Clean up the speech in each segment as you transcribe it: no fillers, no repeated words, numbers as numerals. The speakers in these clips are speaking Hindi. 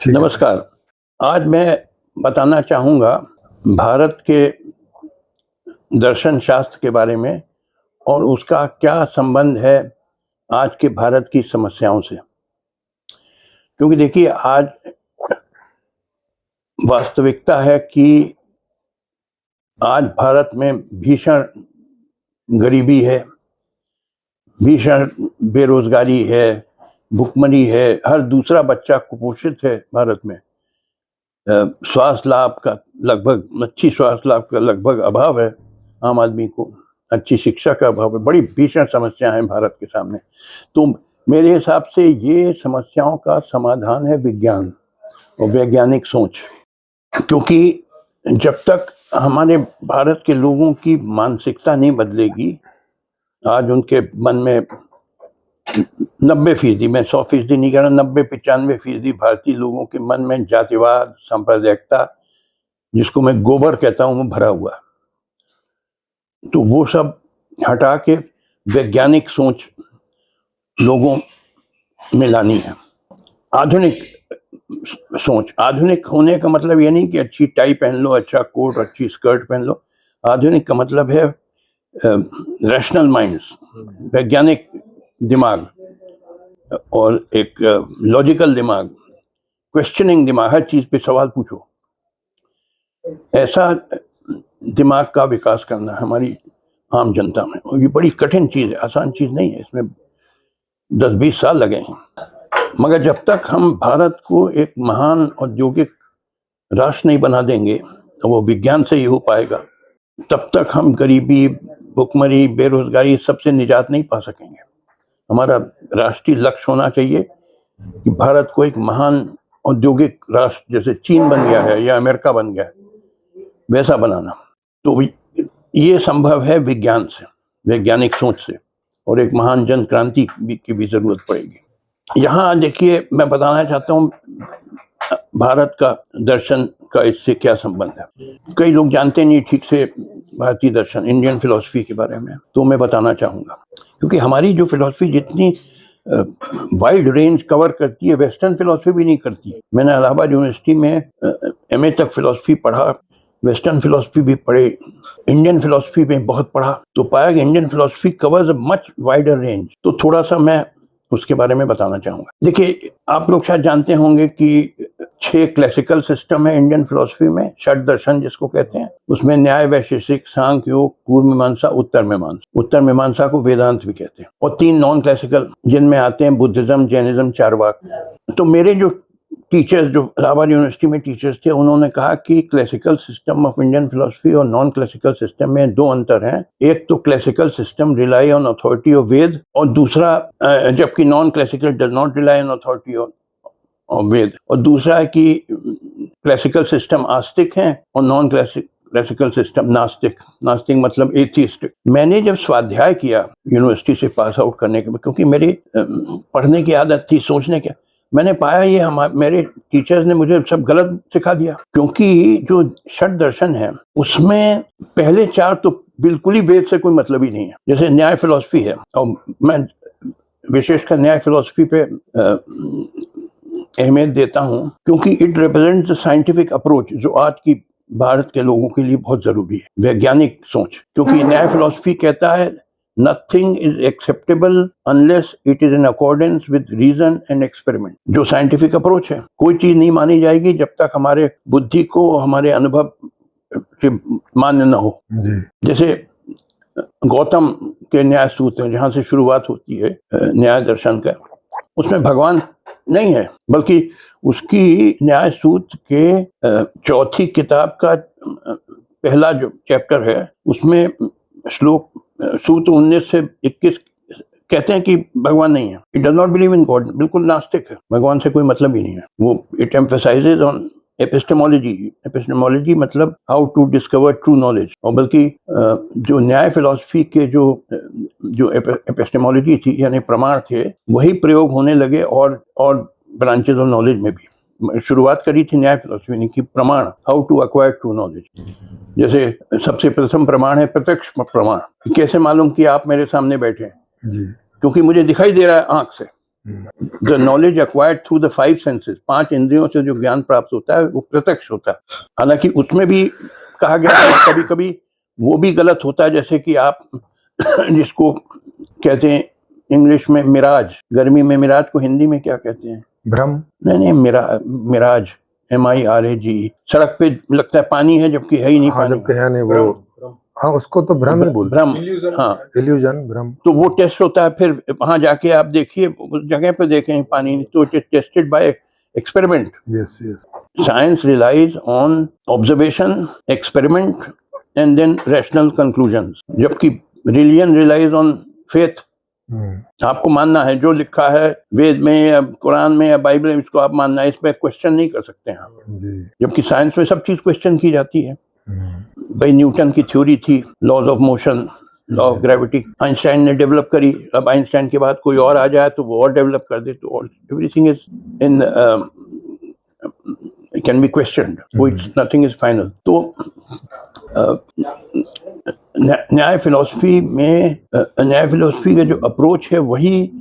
ठीक है। नमस्कार। आज मैं बताना चाहूँगा भारत के दर्शन शास्त्र के बारे में और उसका क्या संबंध है आज के भारत की समस्याओं से। क्योंकि देखिए, आज वास्तविकता है कि आज भारत में भीषण गरीबी है, भीषण बेरोजगारी है, भुखमरी है, हर दूसरा बच्चा कुपोषित है भारत में। स्वास्थ्य लाभ का लगभग अच्छी स्वास्थ्य लाभ का लगभग अभाव है, आम आदमी को अच्छी शिक्षा का अभाव है। बड़ी भीषण समस्या है भारत के सामने। तो मेरे हिसाब से ये समस्याओं का समाधान है विज्ञान और वैज्ञानिक सोच। क्योंकि जब तक हमारे भारत के लोगों की मानसिकता नहीं बदलेगी, आज उनके मन में 90%, मैं 100% नहीं कह रहा, 90-95% भारतीय लोगों के मन में जातिवाद, सांप्रदायिकता, जिसको मैं गोबर कहता हूँ, वो भरा हुआ। तो वो सब हटा के वैज्ञानिक सोच लोगों में लानी है। आधुनिक सोच, आधुनिक होने का मतलब ये नहीं कि अच्छी टाई पहन लो, अच्छा कोट, अच्छी स्कर्ट पहन लो। आधुनिक का मतलब है रैशनल माइंड्स, वैज्ञानिक दिमाग और एक लॉजिकल दिमाग, क्वेश्चनिंग दिमाग, हर चीज पे सवाल पूछो। ऐसा दिमाग का विकास करना हमारी आम जनता में, और ये बड़ी कठिन चीज है, आसान चीज नहीं है। इसमें 10-20 साल लगे हैं। मगर जब तक हम भारत को एक महान औद्योगिक राष्ट्र नहीं बना देंगे, तो वो विज्ञान से ही हो पाएगा, तब तक हम गरीबी, भुखमरी, बेरोजगारी सबसे निजात नहीं पा सकेंगे। हमारा राष्ट्रीय लक्ष्य होना चाहिए कि भारत को एक महान औद्योगिक राष्ट्र, जैसे चीन बन गया है या अमेरिका बन गया है, वैसा बनाना। तो ये संभव है विज्ञान से, वैज्ञानिक सोच से, और एक महान जन क्रांति की भी जरूरत पड़ेगी। यहाँ देखिए, मैं बताना चाहता हूँ भारत का दर्शन का इससे क्या संबंध है। कई लोग जानते नहीं ठीक से भारतीय दर्शन, इंडियन फिलॉसफी के बारे में, तो मैं बताना चाहूँगा। क्योंकि हमारी जो फिलॉसफी जितनी वाइड रेंज कवर करती है, वेस्टर्न फिलॉसफी भी नहीं करती है। मैंने इलाहाबाद यूनिवर्सिटी में MA तक फिलॉसफी पढ़ा, वेस्टर्न फिलॉसफी भी पढ़े, इंडियन फिलॉसफी में बहुत पढ़ा, तो पाया कि Indian philosophy covers a much wider range. तो थोड़ा सा मैं उसके बारे में बताना चाहूँगा। देखिए, आप लोग शायद जानते होंगे कि 6 क्लासिकल सिस्टम है इंडियन फिलॉसफी में, षट दर्शन जिसको कहते हैं। उसमें न्याय, वैशेषिक, सांख्य, योग, पूर्व मीमांसा, उत्तर मीमांसा। उत्तर मीमांसा को वेदांत भी कहते हैं। और 3 नॉन क्लासिकल, जिनमें आते हैं बुद्धिज्म, जैनिज्म, चारवाक। तो मेरे जो टीचर्स, जो इलाहाबाद यूनिवर्सिटी में टीचर्स थे, उन्होंने कहा कि classical system of Indian philosophy और नॉन क्लासिकल सिस्टम में 2 अंतर हैं। एक तो classical system rely on authority of Veda, और दूसरा, जबकि non classical does not rely on authority of Veda. और दूसरा है कि क्लासिकल सिस्टम आस्तिक है और नॉन क्लासिकल सिस्टम नास्तिक। नास्तिक मतलब एथिस्ट। मैंने जब स्वाध्याय किया यूनिवर्सिटी से पास आउट करने के बाद, क्योंकि मेरी पढ़ने की आदत थी, सोचने की, मैंने पाया ये मेरे टीचर्स ने मुझे सब गलत सिखा दिया। क्योंकि जो षट दर्शन है, उसमें पहले 4 तो बिल्कुल ही वेद से कोई मतलब ही नहीं है। जैसे न्याय फिलॉसफी है, और मैं विशेषकर न्याय फिलॉसफी पे अहमियत देता हूँ, क्योंकि it represents the scientific approach, जो आज की भारत के लोगों के लिए बहुत जरूरी है, वैज्ञानिक सोच। क्योंकि न्याय फिलॉसफी कहता है nothing is acceptable unless it is in accordance with reason and experiment. जो साइंटिफिक अप्रोच है, कोई चीज नहीं मानी जाएगी जब तक हमारे बुद्धि को, हमारे अनुभव से मान्य न हो। जैसे गौतम के न्याय सूत्र, जहाँ से शुरुआत होती है न्याय दर्शन का, उसमें भगवान नहीं है, बल्कि उसकी न्याय सूत्र के चौथी किताब का पहला जो चैप्टर है, उसमें श्लोक सूत्र 19 से 21 कहते हैं कि भगवान नहीं है। It does not believe in God, बिल्कुल नास्तिक है, भगवान से कोई मतलब ही नहीं है वो। It emphasizes on epistemology. Epistemology मतलब how to discover true knowledge. और बल्कि जो न्याय फिलॉसफी के जो एपिस्टेमोलॉजी थी, यानी प्रमाण थे, वही प्रयोग होने लगे और ब्रांचेज ऑफ नॉलेज में भी। शुरुआत करी थी न्याय फिलॉसफी ने कि प्रमाण, how to acquire true knowledge. जैसे सबसे प्रथम प्रमाण है प्रत्यक्ष प्रमाण। कैसे मालूम कि आप मेरे सामने बैठे हैं? क्योंकि मुझे दिखाई दे रहा है आंख से। The knowledge acquired through the 5 senses, 5 इंद्रियों से जो ज्ञान प्राप्त होता है वो प्रत्यक्ष होता है। हालांकि उसमें भी कहा गया है कभी कभी वो भी गलत होता है, जैसे कि आप जिसको कहते हैं इंग्लिश में मिराज, गर्मी में मिराज को हिंदी में क्या कहते हैं? भ्रम। नहीं, मिराज, MIRAGE। सड़क पे लगता है पानी है जबकि है ही नहीं पानी। जबकि है नहीं वो, हाँ उसको तो भ्रम ही बोलते हैं। भ्रम, हाँ, इल्यूजन, भ्रम। तो वो टेस्ट होता है, फिर वहां जाके आप देखिए उस जगह पे देखें पानी, तो it is tested by experiment. Yes yes. Science relies on observation, experiment and then rational conclusions, जबकि रिलीजन रिलाइज ऑन फेथ। आपको मानना है जो लिखा है वेद में या कुरान में या बाइबल में, इसको आप मानना है, इस पर क्वेश्चन नहीं कर सकते हैं आप। जबकि साइंस में सब चीज क्वेश्चन की जाती है। भाई न्यूटन की थ्योरी थी laws of motion, law of gravity, Einstein ने डेवलप करी, अब आइंस्टाइन के बाद कोई और आ जाए तो वो और डेवलप कर दे, तो everything is in can be questioned, so it's nothing is final. तो न्याय फिलॉसफी का जो अप्रोच है वही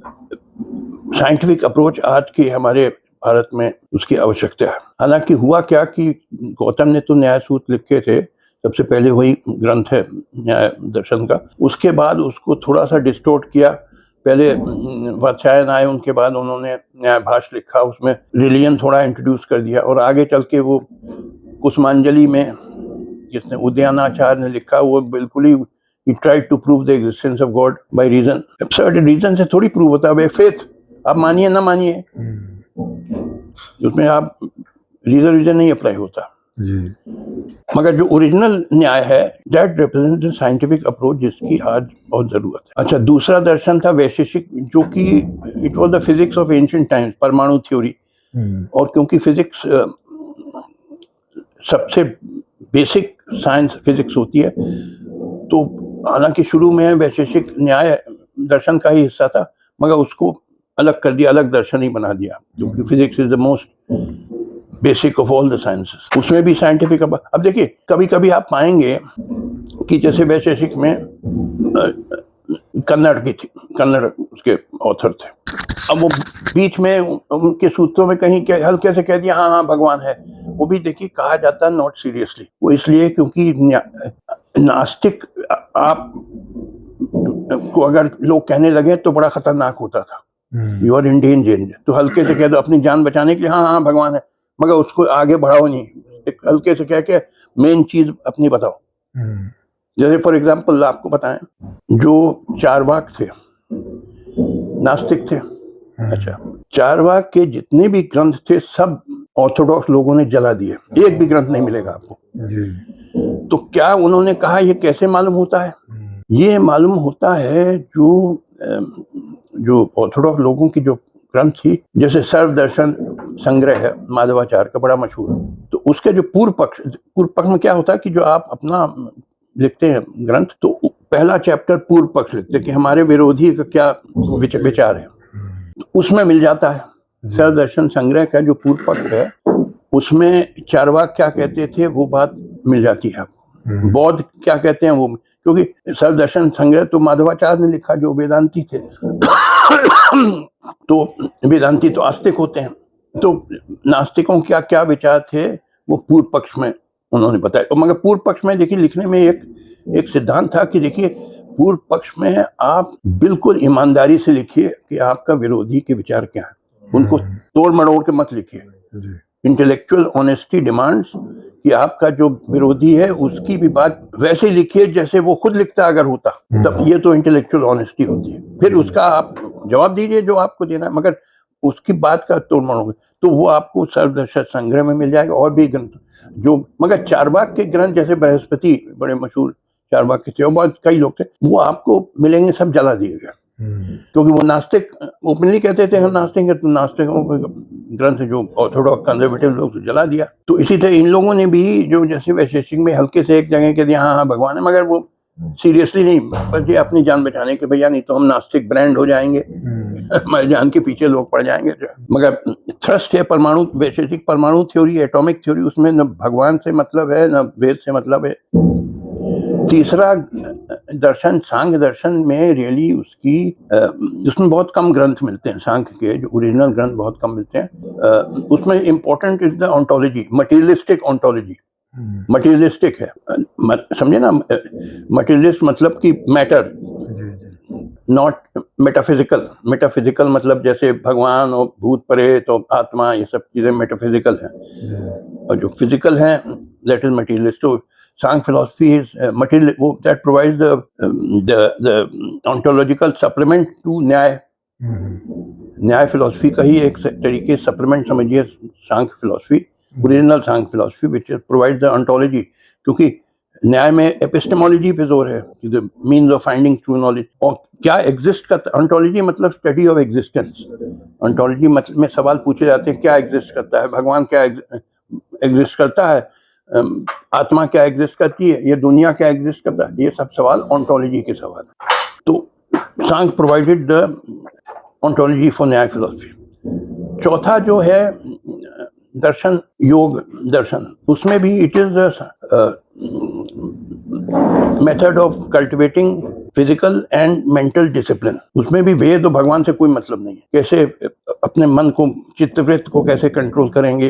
साइंटिफिक अप्रोच आज के हमारे भारत में उसकी आवश्यकता है। हालांकि हुआ क्या कि गौतम ने तो न्याय सूत्र लिखे थे, सबसे पहले वही ग्रंथ है न्याय दर्शन का, उसके बाद उसको थोड़ा सा डिस्टोर्ट किया। पहले वात्स्यायन आए, उनके बाद उन्होंने न्याय भाष्य लिखा, उसमें रिलीजन थोड़ा इंट्रोड्यूस कर दिया, और आगे चल के वो कुसुमांजलि में जिसने उदयनाचार्य ने लिखा, वो बिल्कुल ही he tried to prove the existence of God by reason. Absurd reason से थोड़ी प्रूव होता है, faith आप मानिए ना मानिए, उसमें आप रीजन नहीं अप्लाई होता जी। मगर जो ओरिजिनल न्याय है that represent the scientific approach, जिसकी आज बहुत जरूरत है। अच्छा, दूसरा दर्शन था वैशेषिक, जो कि it was the physics of ancient times, परमाणु थ्योरी। और क्योंकि फिजिक्स सबसे बेसिक साइंस फिजिक्स होती है, तो हालांकि शुरू में वैशेषिक न्याय दर्शन का ही हिस्सा था, मगर उसको अलग कर दिया, अलग दर्शन ही बना दिया, क्योंकि physics is the most basic of all the sciences. उसमें भी साइंटिफिक, अब देखिए कभी कभी आप पाएंगे कि जैसे वैशेषिक में कन्नड़ उसके ऑथर थे, अब वो बीच में उनके सूत्रों में कहीं हल्के से कह दिया हाँ हाँ भगवान है, वो भी देखिए कहा जाता है नॉट सीरियसली। वो इसलिए क्योंकि नास्तिक आप को अगर लोग कहने लगे तो बड़ा खतरनाक होता था, यू आर इन डेंजर, तो हल्के से कह दो अपनी जान बचाने के लिए हाँ हाँ भगवान है, मगर उसको आगे बढ़ाओ नहीं, एक हल्के से कह के मेन चीज अपनी बताओ। जैसे फॉर एग्जाम्पल आपको बताएं, जो चारवाक थे नास्तिक थे। अच्छा, चारवाक के जितने भी ग्रंथ थे सब ऑर्थोडॉक्स लोगों ने जला दिए, एक भी ग्रंथ नहीं मिलेगा आपको जी। तो क्या उन्होंने कहा, ये कैसे मालूम होता है? ये मालूम होता है जो ऑर्थोडॉक्स लोगों की जो ग्रंथ थी, जैसे सर्व दर्शन संग्रह है माधवाचार्य का, बड़ा मशहूर, तो उसके जो पूर्व पक्ष में क्या होता है कि जो आप अपना लिखते हैं ग्रंथ, तो पहला चैप्टर पूर्व पक्ष लिखते हैं कि हमारे विरोधी का क्या विचार है, तो उसमें मिल जाता है। सर्व दर्शन संग्रह का जो पूर्व पक्ष है उसमें चारवाक क्या कहते थे वो बात मिल जाती है आपको, बौद्ध क्या कहते हैं वो, क्योंकि सर्व दर्शन संग्रह तो माधवाचार्य ने लिखा जो वेदांती थे तो वेदांती तो आस्तिक होते हैं, तो नास्तिकों क्या क्या विचार थे वो पूर्व पक्ष में उन्होंने बताया। मगर पूर्व पक्ष में देखिए लिखने में एक सिद्धांत था कि देखिए पूर्व पक्ष में आप बिल्कुल ईमानदारी से लिखिए कि आपका विरोधी के विचार क्या है, उनको तोड़ मरोड़ के मत लिखिए। इंटेलेक्चुअल ऑनेस्टी डिमांड्स कि आपका जो विरोधी है उसकी भी बात वैसे लिखिए जैसे वो खुद लिखता अगर होता, तब ये तो इंटेलेक्चुअल ऑनेस्टी होती है। फिर उसका आप जवाब दीजिए जो आपको देना है, मगर उसकी बात का तोड़ मरोड़, तो वो आपको सर्वदर्शन संग्रह में मिल जाएगा। और भी ग्रंथ जो, मगर चारवाक के ग्रंथ जैसे बृहस्पति बड़े मशहूर चारवाक के थे, और बहुत कई लोग थे, वो आपको मिलेंगे सब जला दिए गए, क्योंकि वो नास्तिक ओपनली कहते थे हम नास्तिक है, तो नास्तिकों के ग्रंथ जो ऑर्थोडॉक्स कंजर्वेटिव लोग जला दिया। तो इसी तरह इन लोगों ने भी जो जैसे वैशेषिक में हल्के से एक जगह कह दिया हाँ हाँ भगवान है, मगर वो सीरियसली नहीं, बस ये अपनी जान बचाने के, भैया नहीं तो हम नास्तिक ब्रांड हो जाएंगे हमारी जान के पीछे लोग पड़ जाएंगे। मगर थ्रस्ट है परमाणु, वैशेषिक परमाणु थ्योरी, एटॉमिक थ्योरी, उसमें न भगवान से मतलब है न वेद से मतलब है। तीसरा दर्शन सांख्य दर्शन में रियली उसमें बहुत कम ग्रंथ मिलते हैं, सांख्य के जो ओरिजिनल ग्रंथ बहुत कम मिलते हैं। उसमें important is the ontology, materialistic ontology. Materialistic है, समझे ना, मटीरियलिस्ट मतलब कि मैटर, जी जी नॉट मेटाफिजिकल। मेटाफिजिकल मतलब जैसे भगवान और भूत प्रेत और आत्मा, ये सब चीजें मेटाफिजिकल हैं, जी और जो फिजिकल है दैट इज मटीरियलिस्ट। तो सांख्य फिलॉसफी इज मटीरियल, वो that provides the ontological supplement to Nyaya. Nyaya philosophy का ही एक तरीके सप्लीमेंट समझिए Samkhya philosophy, original Samkhya philosophy which provide the ontology. क्योंकि न्याय में एपिस्टेमोलॉजी पे जोर है, the means of finding true knowledge, और क्या एग्जिस्ट करता है। ऑन्टोलॉजी मतलब स्टडी ऑफ एग्जिस्टेंस। ऑन्टोलॉजी मतलब में सवाल पूछे जाते हैं, क्या एग्जिस्ट करता है, भगवान क्या एग्जिस्ट करता है, आत्मा क्या एग्जिस्ट करती है, ये दुनिया क्या एग्जिस्ट करता है, ये सब सवाल ऑन्टोलॉजी के सवाल है। तो सांख्य प्रोवाइडेड द ऑन्टोलॉजी फॉर न्याय फिलॉसफी। चौथा जो है दर्शन, योग दर्शन, उसमें भी it is the method of cultivating physical and mental discipline. उसमें भी वेद और भगवान से कोई मतलब नहीं है, कैसे अपने मन को, चित्तवृत्त को कैसे कंट्रोल करेंगे,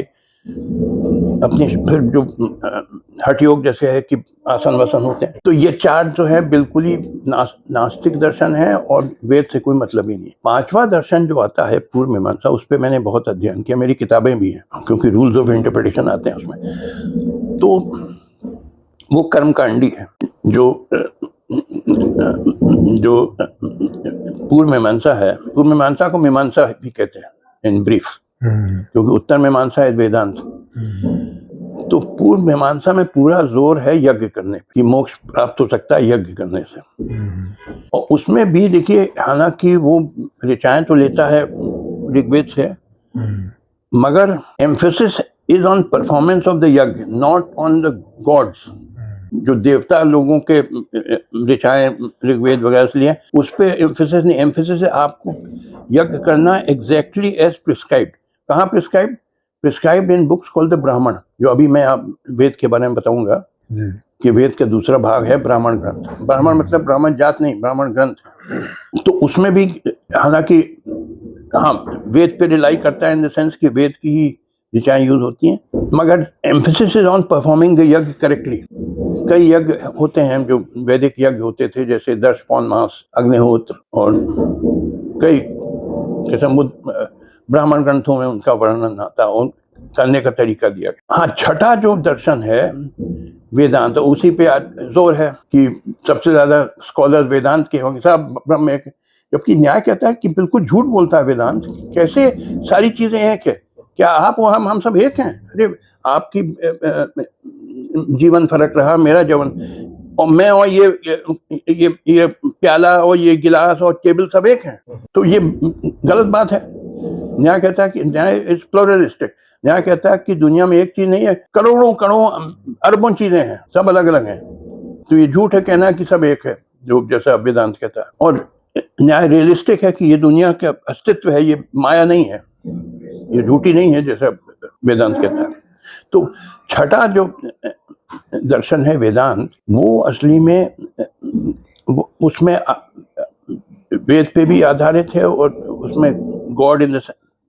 अपनी फिर जो हठ योग जैसे है कि आसन वसन होते हैं। तो ये चार जो है बिल्कुल ही नास्तिक दर्शन है और वेद से कोई मतलब ही नहीं है। पांचवा दर्शन जो आता है पूर्व मीमांसा, उस पर मैंने बहुत अध्ययन किया, मेरी किताबें भी हैं, क्योंकि रूल्स ऑफ इंटरप्रिटेशन आते हैं उसमें। तो वो कर्मकांडी है, जो पूर्व मीमांसा है। पूर्व मीमांसा को मीमांसा भी कहते हैं इन ब्रीफ, क्योंकि उत्तर मीमांसा है वेदांत। तो पूर्व मीमांसा में पूरा जोर है यज्ञ करने कि मोक्ष प्राप्त हो सकता है यज्ञ करने से। और उसमें भी देखिए, हालांकि वो ऋचाएं तो लेता है ऋग्वेद से, मगर emphasis is on performance of the यज्ञ, नॉट ऑन द गॉड्स। जो देवता लोगों के ऋचाएं ऋग्वेद वगैरह से लिए, उस पर एम्फेसिस नहीं। एम्फेसिस है आपको यज्ञ करना एग्जैक्टली एज प्रिस्क्राइब्ड। कहाँ prescribed? Prescribed in books called the ब्राह्मण, जो अभी मैं आप वेद के बारे में बताऊंगा जी। कि वेद का दूसरा भाग है ब्राह्मण ग्रंथ। ब्राह्मण मतलब ब्राह्मण जात नहीं, ब्राह्मण ग्रंथ। तो उसमें भी हालांकि हाँ वेद पे रिलाई करता है इन द सेंस कि वेद की ही ऋचाएं यूज होती हैं, मगर emphasis is on performing the यज्ञ करेक्टली। कई यज्ञ होते हैं जो वैदिक यज्ञ होते थे, जैसे दर्श पौर्णमास, अग्निहोत्र, और कई किस्म ब्राह्मण ग्रंथों में उनका वर्णन आता और करने का तरीका दिया गया। हाँ, छठा जो दर्शन है वेदांत, उसी पे जोर है कि सबसे ज्यादा स्कॉलर वेदांत के होंगे, सब ब्रह्म एक। जबकि न्याय कहता है कि बिल्कुल झूठ बोलता है वेदांत। कैसे सारी चीजें एक है? क्या आप और हम सब एक हैं? अरे आपकी जीवन फर्क रहा, मेरा जीवन, और मैं और ये प्याला और ये गिलास और टेबल सब एक हैं, तो ये गलत बात है। न्याय कहता है कि न्याय इज प्लुरलिस्टिक। न्याय कहता है कि दुनिया में एक चीज नहीं है, करोड़ों अरबों चीजें हैं, सब अलग अलग हैं। तो ये झूठ है कहना कि सब एक है, जो जैसा वेदांत कहता है। और न्याय रियलिस्टिक है कि ये दुनिया का अस्तित्व है, ये माया नहीं है, ये झूठी नहीं है जैसा वेदांत कहता है। तो छठा जो दर्शन है वेदांत, वो असली में उसमें वेद पे भी आधारित है, और उसमें गॉड इन द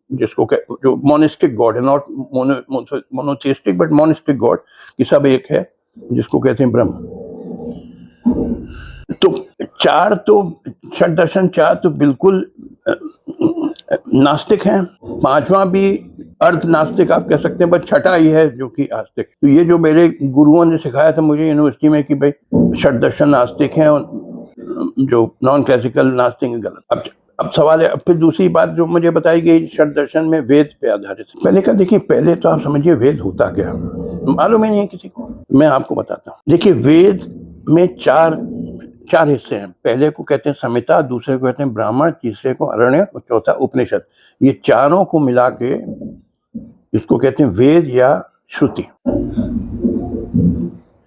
जिसको जो मोनिस्टिक गॉड है, not monotheistic but monistic God, कि सब एक है, जिसको कहते हैं ब्रह्म। तो छठ दर्शन चार तो बिल्कुल नास्तिक हैं, पांचवा भी अर्ध नास्तिक आप कह सकते हैं, बस छठा ही है जो कि आस्तिक। तो ये जो मेरे गुरुओं ने सिखाया था मुझे यूनिवर्सिटी में कि भाई छठ दर्शन नास्तिक हैं और जो नॉन क्लासिकल नास्तिक है गलत। अब सवाल है, अब फिर दूसरी बात जो मुझे बताई गई, छठ दर्शन में वेद पे आधारित। पहले का देखिए, पहले तो आप समझिए वेद होता क्या, मालूम ही नहीं है किसी को। मैं आपको बताता हूँ। देखिए, वेद में चार हिस्से हैं। पहले को कहते हैं संहिता, दूसरे को कहते हैं ब्राह्मण, तीसरे को अरण्यक और चौथा उपनिषद। ये चारों को मिला के इसको कहते हैं वेद या श्रुति।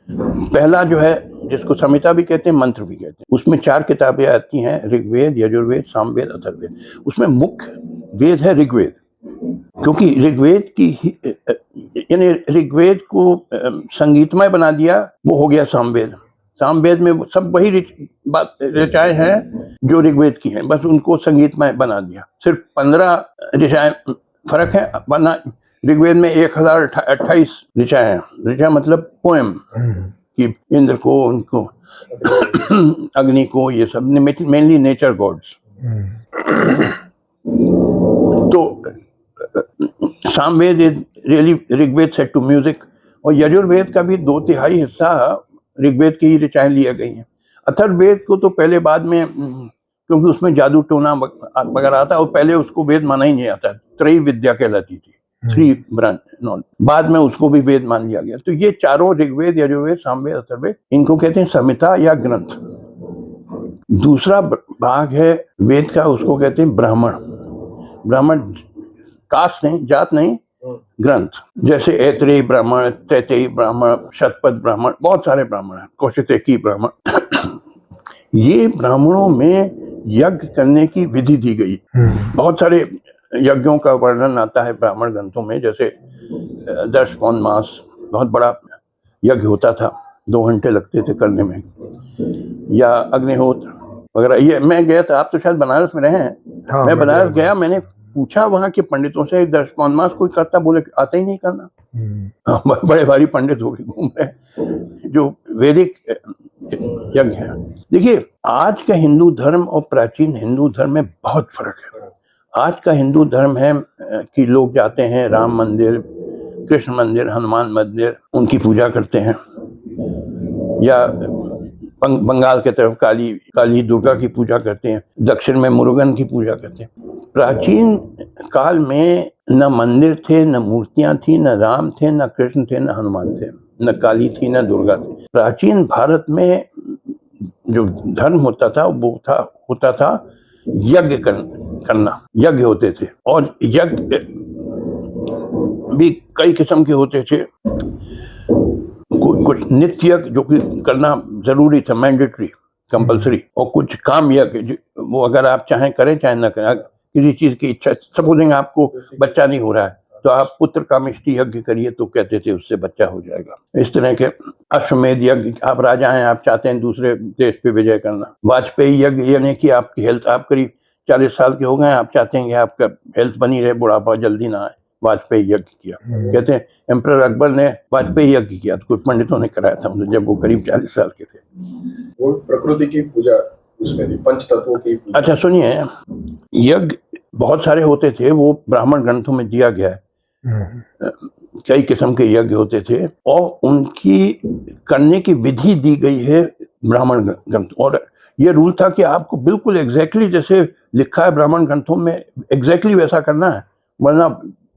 पहला जो है, जिसको संहिता भी कहते हैं, मंत्र भी कहते हैं, उसमें 4 किताबें आती हैं, ऋग्वेद, यजुर्वेद, सामवेद, अथर्ववेद। उसमें मुख्य वेद है ऋग्वेद, क्योंकि ऋग्वेद की यानी ऋग्वेद को संगीतमय बना दिया, वो हो गया सामवेद। सामवेद में सब वही ऋचाएं हैं जो ऋग्वेद की हैं, बस उनको संगीतमय बना दिया। सिर्फ 15 ऋचाएं फर्क है, वरना ऋग्वेद में 1028 ऋचाएं हैं। ऋचा मतलब पोएम, कि इंद्र को, उनको अग्नि को, ये सब मेनली नेचर गॉड्स। तो Samaveda is really Rigveda set to music, और यजुर्वेद का भी 2/3 हिस्सा ऋग्वेद की ही ऋचाएं लिया गई हैं। अथर्ववेद को तो पहले बाद में, क्योंकि उसमें जादू टोना वगैरह आता है, और पहले उसको वेद माना ही नहीं आता, त्रयी विद्या कहलाती थी, 3 ब्रांच। बाद में उसको भी वेद मान लिया गया। तो ये चारों ऋग्वेद, यजुर्वेद, सामवेद, अथर्ववेद, इनको कहते हैं संहिता या ग्रंथ। दूसरा भाग है वेद का, उसको कहते हैं ब्राह्मण। ब्राह्मण कास्ट नहीं, जात नहीं, ग्रंथ। जैसे ऐतरेयी ब्राह्मण, तैतेयी ब्राह्मण, शतपथ ब्राह्मण, बहुत सारे ब्राह्मण हैं, कौशिकी ब्राह्मण। ये ब्राह्मणों में यज्ञ करने की विधि दी गई। बहुत सारे यज्ञों का वर्णन आता है ब्राह्मण ग्रंथों में, जैसे दर्श पौर्णमास, बहुत बड़ा यज्ञ होता था, 2 घंटे लगते थे करने में, या अग्निहोत्र वगैरह। ये मैं गया था, आप तो शायद बनारस में रहे हैं। हाँ, मैं बनारस गया, मैंने पूछा वहां के पंडितों से, दर्श पौर्णमास कोई करता? बोले आता ही नहीं करना। बड़े भारी पंडित होके घूम रहे जो वैदिक यज्ञ है। देखिए, आज का हिंदू धर्म और प्राचीन हिंदू धर्म में बहुत फर्क है। आज का हिंदू धर्म है कि लोग जाते हैं राम मंदिर, कृष्ण मंदिर, हनुमान मंदिर, उनकी पूजा करते हैं, या बंगाल के तरफ काली दुर्गा की पूजा करते हैं, दक्षिण में मुरुगन की पूजा करते हैं। प्राचीन काल में न मंदिर थे, न मूर्तियां थी, न राम थे, न कृष्ण थे, न हनुमान थे, न काली थी, न दुर्गा थी। प्राचीन भारत में जो धर्म होता था वो होता था यज्ञ करना। यज्ञ होते थे, और यज्ञ भी कई किस्म के होते थे। कुछ नित्य यज्ञ जो कि करना जरूरी था, मैंडेटरी, कंपलसरी, और कुछ काम यज्ञ वो अगर आप चाहें करें चाहे ना करें, किसी चीज की इच्छा, सपोजिंग आपको बच्चा नहीं हो रहा है तो आप पुत्र कामिष्टि यज्ञ करिए, तो कहते थे उससे बच्चा हो जाएगा। इस तरह के अश्वमेध यज्ञ, आप राजा हैं, आप चाहते हैं दूसरे देश पे विजय करना। वाजपेयी यज्ञ, यानी कि आपकी हेल्थ, आप करीब 40 साल के हो गए, आप चाहते हैं कि आपका हेल्थ बनी रहे, बुढ़ापा जल्दी ना आए, वाजपेयी यज्ञ किया। कहते हैं एम्परर अकबर ने वाजपेयी यज्ञ किया, तो कुछ पंडितों ने कराया था जब वो करीब 40 साल के थे। वो प्रकृति की पूजा उसमें थी, पंच तत्वों की पूजा। अच्छा सुनिए, यज्ञ बहुत सारे होते थे, वो ब्राह्मण ग्रंथों में दिया गया है। कई किस्म के यज्ञ होते थे, और उनकी करने की विधि दी गई है ब्राह्मण ग्रंथ। और ये रूल था कि आपको बिल्कुल एग्जैक्टली जैसे लिखा है ब्राह्मण ग्रंथों में, एग्जैक्टली वैसा करना है, वरना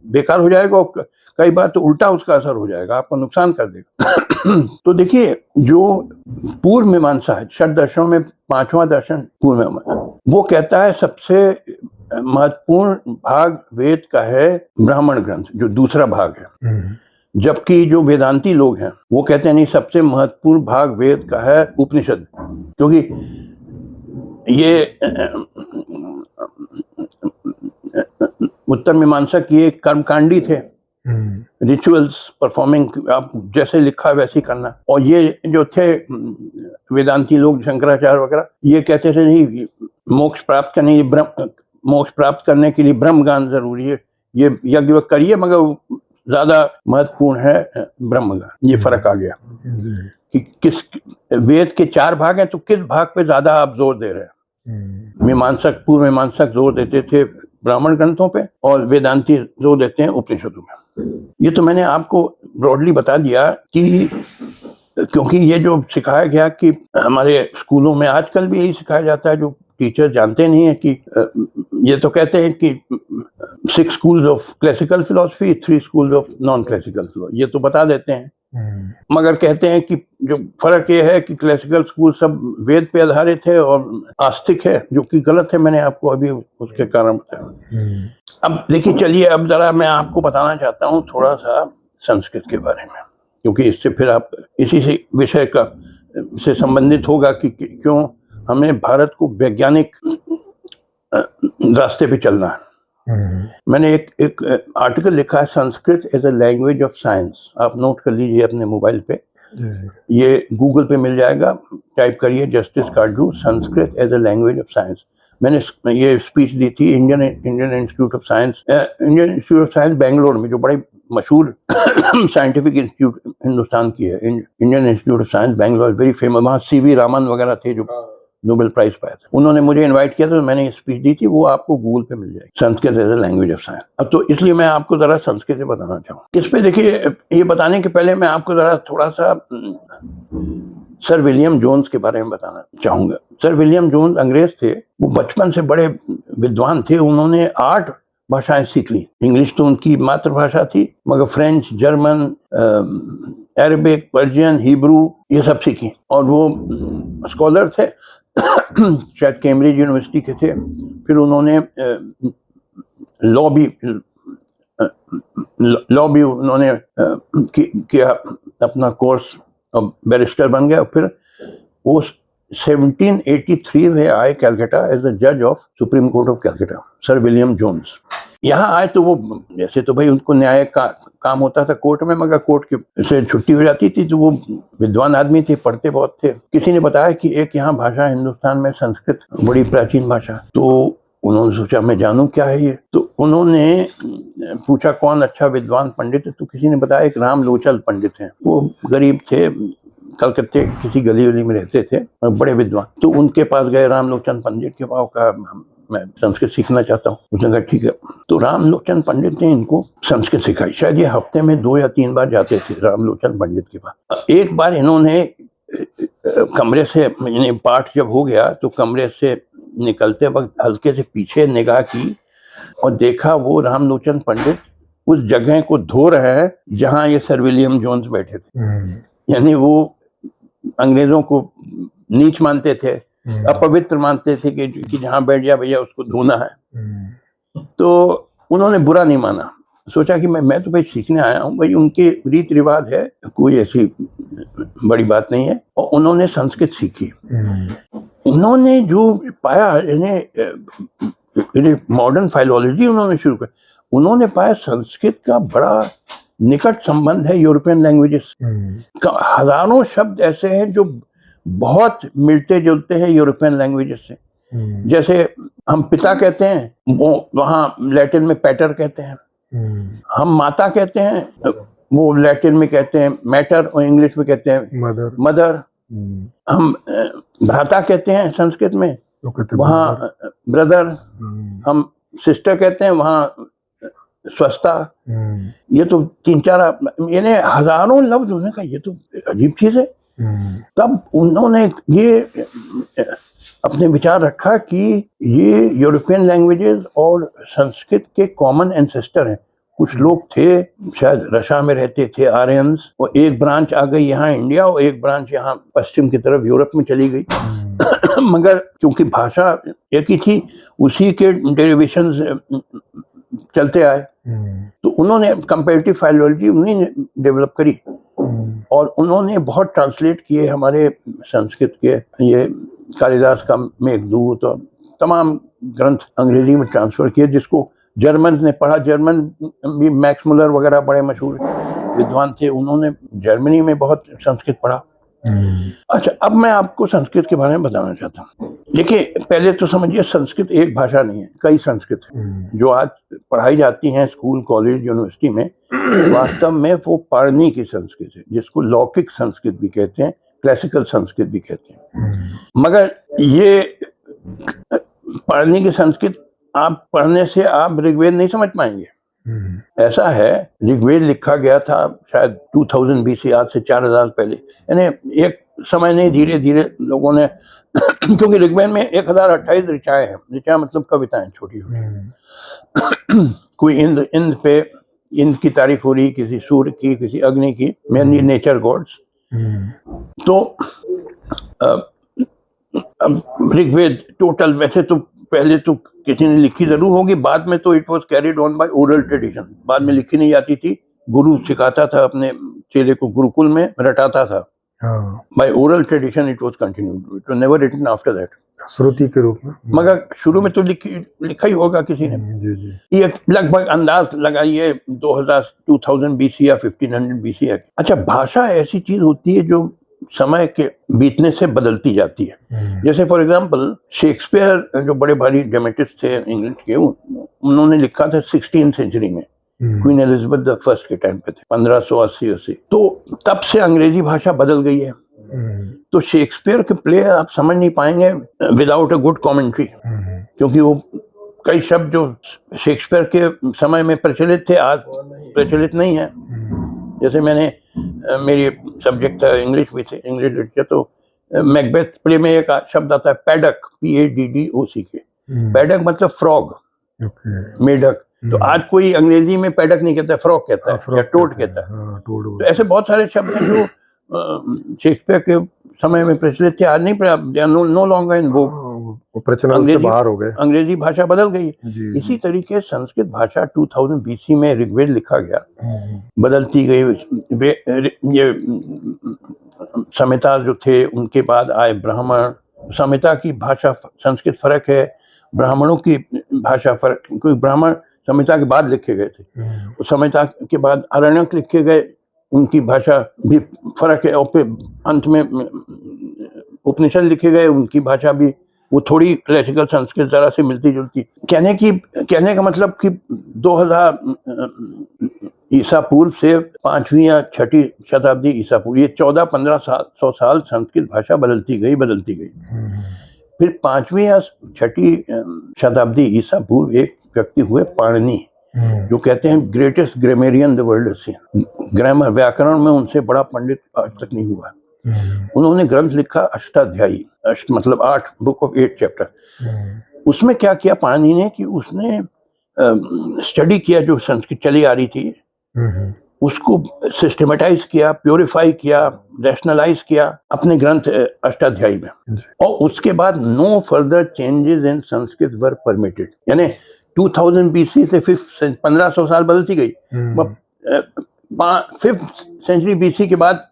बेकार हो जाएगा, और कई बार तो उल्टा उसका असर हो जाएगा, आपको नुकसान कर देगा। तो देखिए, जो पूर्व मीमांसा है, 6 दर्शनों में 5वां दर्शन पूर्व मीमांसा, वो कहता है सबसे महत्वपूर्ण भाग वेद का है ब्राह्मण ग्रंथ, जो दूसरा भाग है। जबकि जो वेदांती लोग हैं वो कहते हैं नहीं, सबसे महत्वपूर्ण भाग वेद का है उपनिषद, क्योंकि ये उत्तर मीमांसक ये कर्मकांडी थे, रिचुअल्स परफॉर्मिंग, आप जैसे लिखा वैसे ही करना। और ये जो थे वेदांती लोग, शंकराचार्य वगैरह, ये कहते थे नहीं, मोक्ष प्राप्त करने के लिए ब्रह्म ज्ञान जरूरी है, ये यज्ञ करिए, मगर ज्यादा महत्वपूर्ण है ब्रह्म ज्ञान। ये फर्क आ गया कि किस वेद के 4 भाग हैं, तो किस भाग पे ज्यादा आप जोर दे रहे हैं। मीमांसक, पूर्व मीमांसक जोर देते थे ब्राह्मण ग्रंथों पे, और वेदांती जोर देते हैं उपनिषदों में। ये तो मैंने आपको ब्रॉडली बता दिया कि क्योंकि ये जो सिखाया गया कि हमारे स्कूलों में आजकल भी यही सिखाया जाता है, जो टीचर जानते नहीं है कि ये तो कहते हैं कि 6 schools of classical philosophy, 3 schools of non classical philosophy, ये तो बता देते हैं, मगर कहते हैं कि जो फर्क ये है कि क्लासिकल स्कूल सब वेद पे आधारित है और आस्तिक है, जो कि गलत है। मैंने आपको अभी उसके कारण बताया। अब देखिए, चलिए अब जरा मैं आपको बताना चाहता हूँ थोड़ा सा संस्कृत के बारे में, क्योंकि इससे फिर आप इसी से विषय का से संबंधित होगा कि क्यों हमें भारत को वैज्ञानिक रास्ते पे चलना है। मैंने एक आर्टिकल लिखा है, Sanskrit as a language of science, आप नोट कर लीजिए अपने मोबाइल पे। जी जी। ये गूगल पे मिल जाएगा, टाइप करिए Justice Katju Sanskrit as a language of science. मैंने ये स्पीच दी थी Indian Institute of Science, Indian Institute of Science Bangalore में, जो बड़े मशहूर साइंटिफिक इंस्टीट्यूट हिंदुस्तान की है। Indian Institute of Science Bangalore very famous. वहाँ सीवी रामन वगैरह थे जो नोबेल प्राइज पाया था। उन्होंने मुझे इनवाइट किया था, तो मैंने स्पीच दी थी, वो आपको गूगल पे मिल जाएगी, Sanskrit as a language of science. अब तो इसलिए मैं आपको जरा संस्कृत से बताना चाहूँ। इस पे देखिए, ये बताने के पहले मैं आपको जरा थोड़ा सा सर विलियम जोन्स के बारे में बताना चाहूंगा। सर विलियम जोन्स अंग्रेज थे, वो बचपन से बड़े विद्वान थे। उन्होंने 8 भाषाएं सीख ली। इंग्लिश तो उनकी मातृभाषा थी, मगर French, German, Arabic, Persian, Hebrew ये सब सीखी। और वो स्कॉलर थे, शायद कैम्ब्रिज यूनिवर्सिटी के थे। फिर उन्होंने लॉ भी उन्होंने किया अपना कोर्स, बैरिस्टर बन गया। फिर वो 1783 में आए कलकत्ता एज द जज of Supreme Court of Calcutta, Sir William Jones. यहाँ आए तो वो जैसे तो भाई उनको न्याय का काम होता था कोर्ट में, मगर कोर्ट के से छुट्टी हो जाती थी, तो वो विद्वान आदमी थे, पढ़ते बहुत थे। किसी ने बताया कि एक यहाँ भाषा हिंदुस्तान में संस्कृत, बड़ी प्राचीन भाषा। तो उन्होंने सोचा मैं जानूं क्या है ये। तो उन्होंने पूछा कौन अच्छा विद्वान पंडित है, तो किसी ने बताया एक रामलोचन पंडित हैं। वो गरीब थे, कलकत्ते किसी गली गली में रहते थे, बड़े विद्वान। तो उनके पास गए रामलोचन पंडित के पास, कहा मैं संस्कृत सीखना चाहता हूँ। उसने कहा ठीक है। तो रामलोचन पंडित ने इनको संस्कृत सिखाई। शायद ये हफ्ते में 2 या 3 बार जाते थे रामलोचन पंडित के पास। एक बार इन्होंने कमरे से, पाठ जब हो गया तो कमरे से निकलते वक्त हल्के से पीछे निगाह की और देखा वो रामलोचन पंडित उस जगह को धो रहे हैं जहां ये सर विलियम जोन्स बैठे थे। यानी वो अंग्रेजों को नीच मानते थे, अपवित्र मानते थे कि जहां बैठ जा भैया उसको धोना है। तो उन्होंने बुरा नहीं माना, सोचा कि मैं तो भाई सीखने आया हूँ, भाई उनके रीति रिवाज है, कोई ऐसी बड़ी बात नहीं है। और उन्होंने संस्कृत सीखी। उन्होंने जो पाया, इन्हें मॉडर्न फाइलोलॉजी उन्होंने शुरू कर, उन्होंने पाया संस्कृत का बड़ा निकट संबंध है यूरोपियन लैंग्वेजेस का। हजारों शब्द ऐसे हैं जो बहुत मिलते जुलते हैं यूरोपियन लैंग्वेजेस से। जैसे हम पिता कहते हैं, वो वहाँ लैटिन में पैटर कहते हैं। हम माता कहते हैं, वो लैटिन में कहते हैं मैटर, और इंग्लिश में कहते हैं मदर। हम भ्राता कहते हैं संस्कृत में, वहाँ ब्रदर। हम सिस्टर कहते हैं, वहाँ स्वस्ता। ये तो 3-4 यानी हजारों लफ्ज। उन्होंने कहा ये तो अजीब चीज है। तब उन्होंने ये अपने विचार रखा कि ये यूरोपियन लैंग्वेजेस और संस्कृत के कॉमन एंसेस्टर हैं। कुछ लोग थे, शायद रशिया में रहते थे आर्यंस, और एक ब्रांच आ गई यहाँ इंडिया, और एक ब्रांच यहाँ पश्चिम की तरफ यूरोप में चली गई। मगर क्योंकि भाषा एक ही थी, उसी के डेरिवेशंस चलते आए। तो उन्होंने कंपैरेटिव फाइलोलॉजी उन्हीं ने डेवलप करी, और उन्होंने बहुत ट्रांसलेट किए हमारे संस्कृत के, ये कालिदास का मेघदूत और तमाम ग्रंथ अंग्रेजी में ट्रांसफर किए, जिसको जर्मन ने पढ़ा। जर्मन भी मैक्स मुलर वगैरह बड़े मशहूर विद्वान थे, उन्होंने जर्मनी में बहुत संस्कृत पढ़ा। अच्छा, अब मैं आपको संस्कृत के बारे में बताना चाहता हूँ। देखिए, पहले तो समझिए संस्कृत एक भाषा नहीं है, कई संस्कृत है जो आज पढ़ाई जाती हैं स्कूल, कॉलेज, यूनिवर्सिटी में। वास्तव में वो पढ़ने की संस्कृत है, जिसको लौकिक संस्कृत भी कहते हैं, क्लासिकल संस्कृत भी कहते हैं। मगर ये पढ़ने की संस्कृत, आप पढ़ने से आप ऋग्वेद नहीं समझ पाएंगे। ऐसा है, ऋग्वेद लिखा गया था शायद 2000 BC, आज से 4000 पहले। यानी एक समय नहीं, धीरे धीरे लोगों ने क्योंकि ऋग्वेद में 1028 ऋचाएं हैं। ऋचा मतलब कविताएं, छोटी छोटी। कोई इंद्र पे, इंद्र की तारीफ हो रही, किसी सूर्य की, किसी अग्नि की, मेनली नेचर गॉड्स। तो ऋग्वेद टोटल, वैसे तो पहले तो किसी ने लिखी जरूर होगी, बाद में तो it was carried on by oral tradition. बाद में लिखी नहीं जाती थी, गुरु सिखाता था अपने चेले को, गुरुकुल में रटाता था। By oral tradition it was continued, it was never written after that. श्रुति के रूप में। मगर शुरू में तो लिखा ही होगा किसी ने। जी जी। ये लगभग अंदाज लगाइए 2000 BC या 1500 BC है। अच्छा, भाषा ऐसी चीज होती है जो समय के बीतने से बदलती जाती है। जैसे फॉर एग्जांपल शेक्सपियर जो बड़े भारी ड्रामेटिस्ट थे इंग्लिश के, उन्होंने लिखा था 16th सेंचुरी में, क्वीन एलिजाबेथ द फर्स्ट के टाइम पे थे, 1580। तो तब से अंग्रेजी भाषा बदल गई है। तो शेक्सपियर के प्ले आप समझ नहीं पाएंगे विदाउट अ गुड कमेंट्री, क्योंकि वो कई शब्द जो शेक्सपियर के समय में प्रचलित थे आज प्रचलित नहीं है। जैसे मैंने मेरी सब्जेक्ट था इंग्लिश भी थे, इंग्लिश लिटरेचर, तो मैकबेथ प्ले में एक शब्द आता है पैडक, PADDOCK। पैडक मतलब फ्रॉग, मेढक। तो आज कोई अंग्रेजी में पैडक नहीं कहता, फ्रॉग कहता है या टोड कहता है। तो ऐसे बहुत सारे शब्द हैं जो शेक्सपियर के समय में प्रचलित थे, आज नहीं, नो लॉन्गर इन वो प्रचलन से बाहर हो गए। अंग्रेजी भाषा बदल गई। इसी तरीके संस्कृत भाषा 2000 BC में ऋग्वेद लिखा गया, बदलती गई। ये संहिता जो थे, उनके बाद आए ब्राह्मण। संहिता की भाषा संस्कृत फर्क है, ब्राह्मणों की भाषा फर्क, क्योंकि ब्राह्मण संहिता के बाद लिखे गए थे। संहिता के बाद आरण्यक लिखे गए, उनकी भाषा भी फर्क है। और फिर अंत में उपनिषद लिखे गए, उनकी भाषा भी वो थोड़ी क्लासिकल संस्कृत जरा से मिलती जुलती। कहने का मतलब कि 2000 ईसा पूर्व से 5वीं या 6ठी शताब्दी ईसा पूर्व, ये 1400-1500 साल संस्कृत भाषा बदलती गई। फिर 5वीं या 6ठी शताब्दी ईसा पूर्व एक व्यक्ति हुए पाणिनि, जो कहते हैं greatest grammarian the world has seen. Grammar, व्याकरण में उनसे बड़ा पंडित आज तक नहीं हुआ। उन्होंने ग्रंथ लिखा अष्टाध्यायी, मतलब 8 बुक ऑफ 8 चैप्टर। उसमें क्या किया पाणिनि ने कि उसने स्टडी किया जो संस्कृत चली आ रही थी, उसको सिस्टमेटाइज किया, प्योरीफाई किया, रैशनलाइज किया अपने ग्रंथ अष्टाध्यायी में। और उसके बाद no further changes in Sanskrit were permitted, यानी 2000 BC से 1500 साल बदलती गई। 5th सेंचुरी BC के बाद